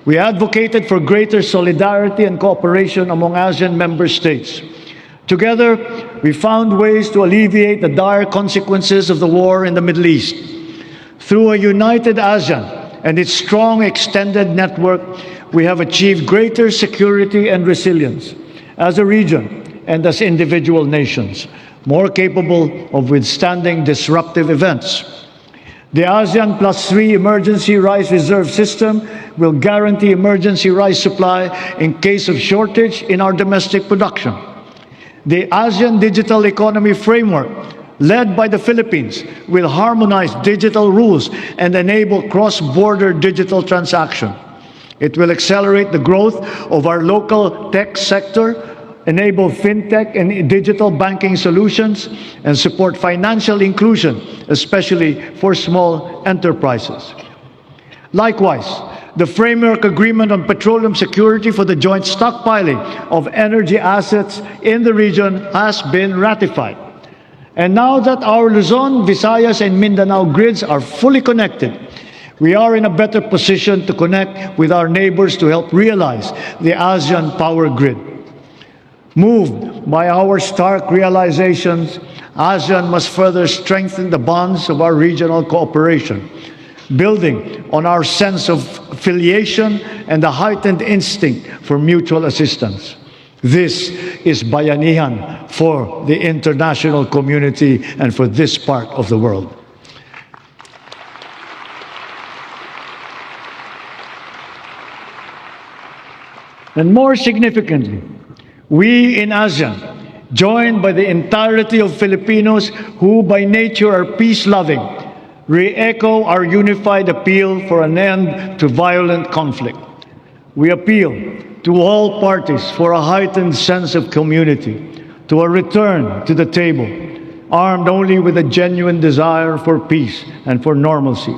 we advocated for greater solidarity and cooperation among ASEAN member states. Together, we found ways to alleviate the dire consequences of the war in the Middle East. Through a united ASEAN and its strong extended network, we have achieved greater security and resilience as a region and as individual nations, more capable of withstanding disruptive events. The ASEAN +3 emergency rice reserve system will guarantee emergency rice supply in case of shortage in our domestic production. The ASEAN Digital Economy Framework, led by the Philippines, will harmonize digital rules and enable cross-border digital transaction. It will accelerate the growth of our local tech sector, enable fintech and digital banking solutions, and support financial inclusion, especially for small enterprises. Likewise, the Framework Agreement on Petroleum Security for the joint stockpiling of energy assets in the region has been ratified. And now that our Luzon, Visayas, and Mindanao grids are fully connected, we are in a better position to connect with our neighbors to help realize the ASEAN Power Grid. Moved by our stark realizations, ASEAN must further strengthen the bonds of our regional cooperation, building on our sense of affiliation and a heightened instinct for mutual assistance. This is bayanihan for the international community and for this part of the world. And more significantly, we in ASEAN, joined by the entirety of Filipinos who by nature are peace-loving, re-echo our unified appeal for an end to violent conflict. We appeal to all parties for a heightened sense of community, to a return to the table, armed only with a genuine desire for peace and for normalcy.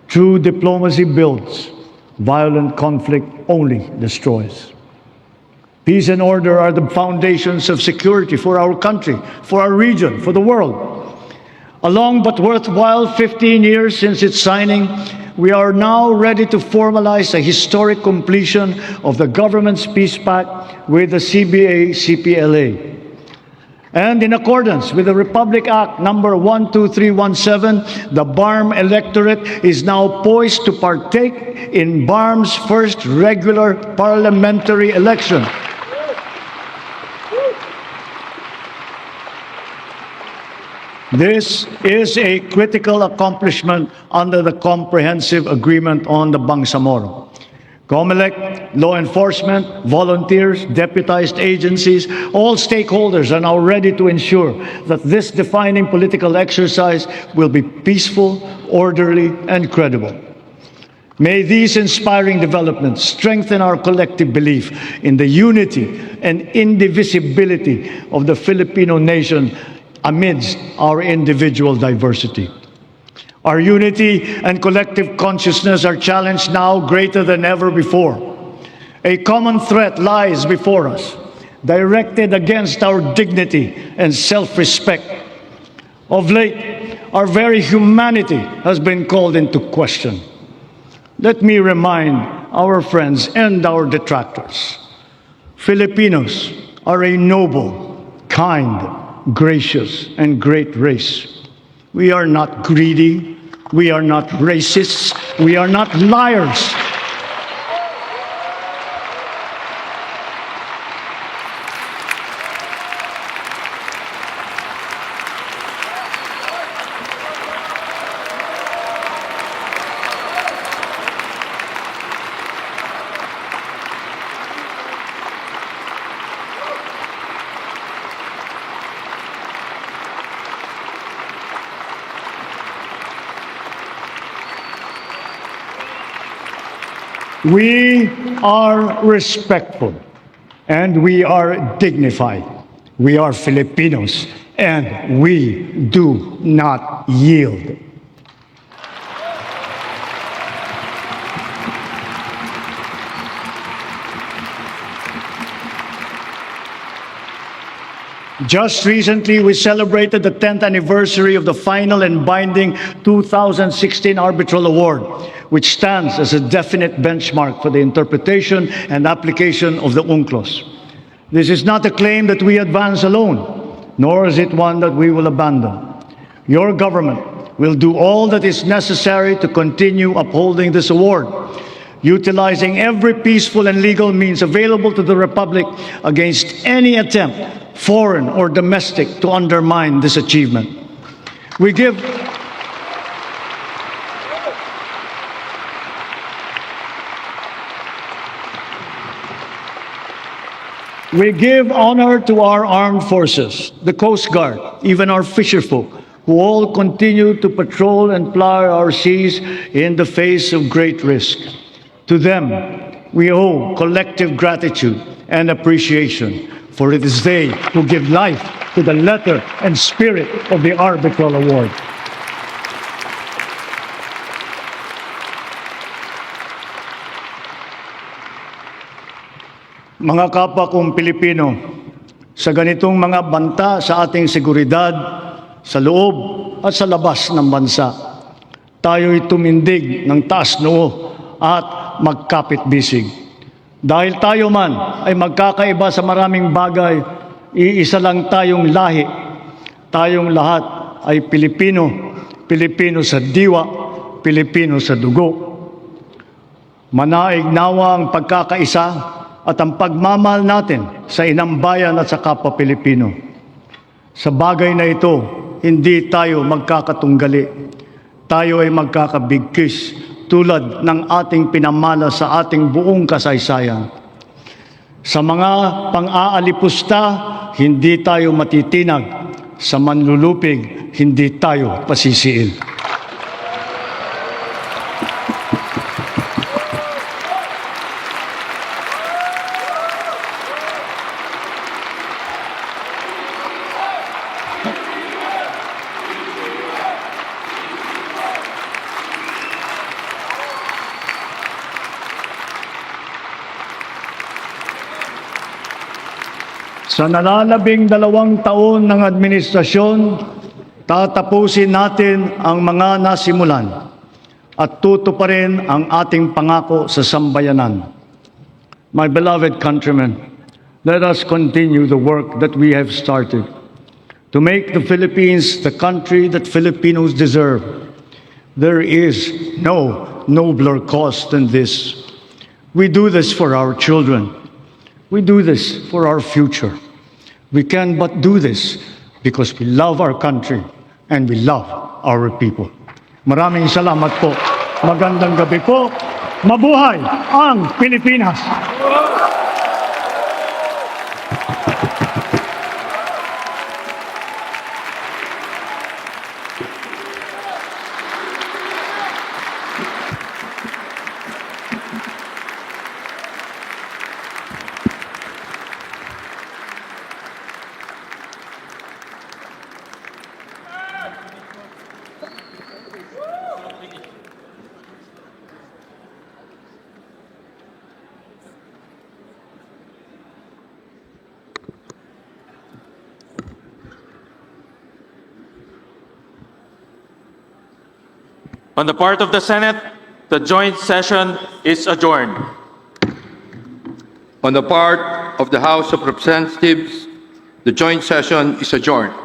True diplomacy builds, violent conflict only destroys. Peace and order are the foundations of security for our country, for our region, for the world. A long but worthwhile 15 years since its signing, we are now ready to formalize a historic completion of the government's peace pact with the CBA-CPLA. And in accordance with the Republic Act number 12317, the BARM electorate is now poised to partake in BARM's first regular parliamentary election. This is a critical accomplishment under the Comprehensive Agreement on the Bangsamoro. COMELEC, law enforcement, volunteers, deputized agencies, all stakeholders are now ready to ensure that this defining political exercise will be peaceful, orderly, and credible. May these inspiring developments strengthen our collective belief in the unity and indivisibility of the Filipino nation amidst our individual diversity. Our unity and collective consciousness are challenged now greater than ever before. A common threat lies before us, directed against our dignity and self-respect. Of late, our very humanity has been called into question. Let me remind our friends and our detractors, Filipinos are a noble, kind, gracious, and great race. We are not greedy. We are not racists. We are not liars. We are respectful and we are dignified. We are Filipinos and we do not yield. Just recently, we celebrated the 10th anniversary of the final and binding 2016 Arbitral Award, which stands as a definite benchmark for the interpretation and application of the UNCLOS. This is not a claim that we advance alone, nor is it one that we will abandon. Your government will do all that is necessary to continue upholding this award, utilizing every peaceful and legal means available to the Republic against any attempt, foreign or domestic, to undermine this achievement. We give honor to our armed forces, the Coast Guard, even our fisherfolk, who all continue to patrol and ply our seas in the face of great risk. To them, we owe collective gratitude and appreciation, for it is they who give life to the letter and spirit of the Arbitral Award. Mga kapwa kong Pilipino, sa ganitong mga banta sa ating seguridad, sa loob at sa labas ng bansa, tayo'y tumindig ng taas noo at magkapit-bisig. Dahil tayo man ay magkakaiba sa maraming bagay, iisa lang tayong lahi. Tayong lahat ay Pilipino, Pilipino sa diwa, Pilipino sa dugo. Manaig nawa ang pagkakaisa at ang pagmamahal natin sa inang bayan at sa kapwa Pilipino. Sa bagay na ito, hindi tayo magkakatunggali. Tayo ay magkakabigkis tulad ng ating pinamana sa ating buong kasaysayan. Sa mga pang-aalipusta, hindi tayo matitinag. Sa manlulupig, hindi tayo pasisiil. Sa nalalabing 2 taon ng administrasyon, tatapusin natin ang mga nasimulan at tutuparin ang ating pangako sa sambayanan. My beloved countrymen, let us continue the work that we have started to make the Philippines the country that Filipinos deserve. There is no nobler cause than this. We do this for our children. We do this for our future. We can but do this because we love our country and we love our people. Maraming salamat po. Magandang gabi po. Mabuhay ang Pilipinas! On the part of the Senate, the joint session is adjourned. On the part of the House of Representatives, the joint session is adjourned.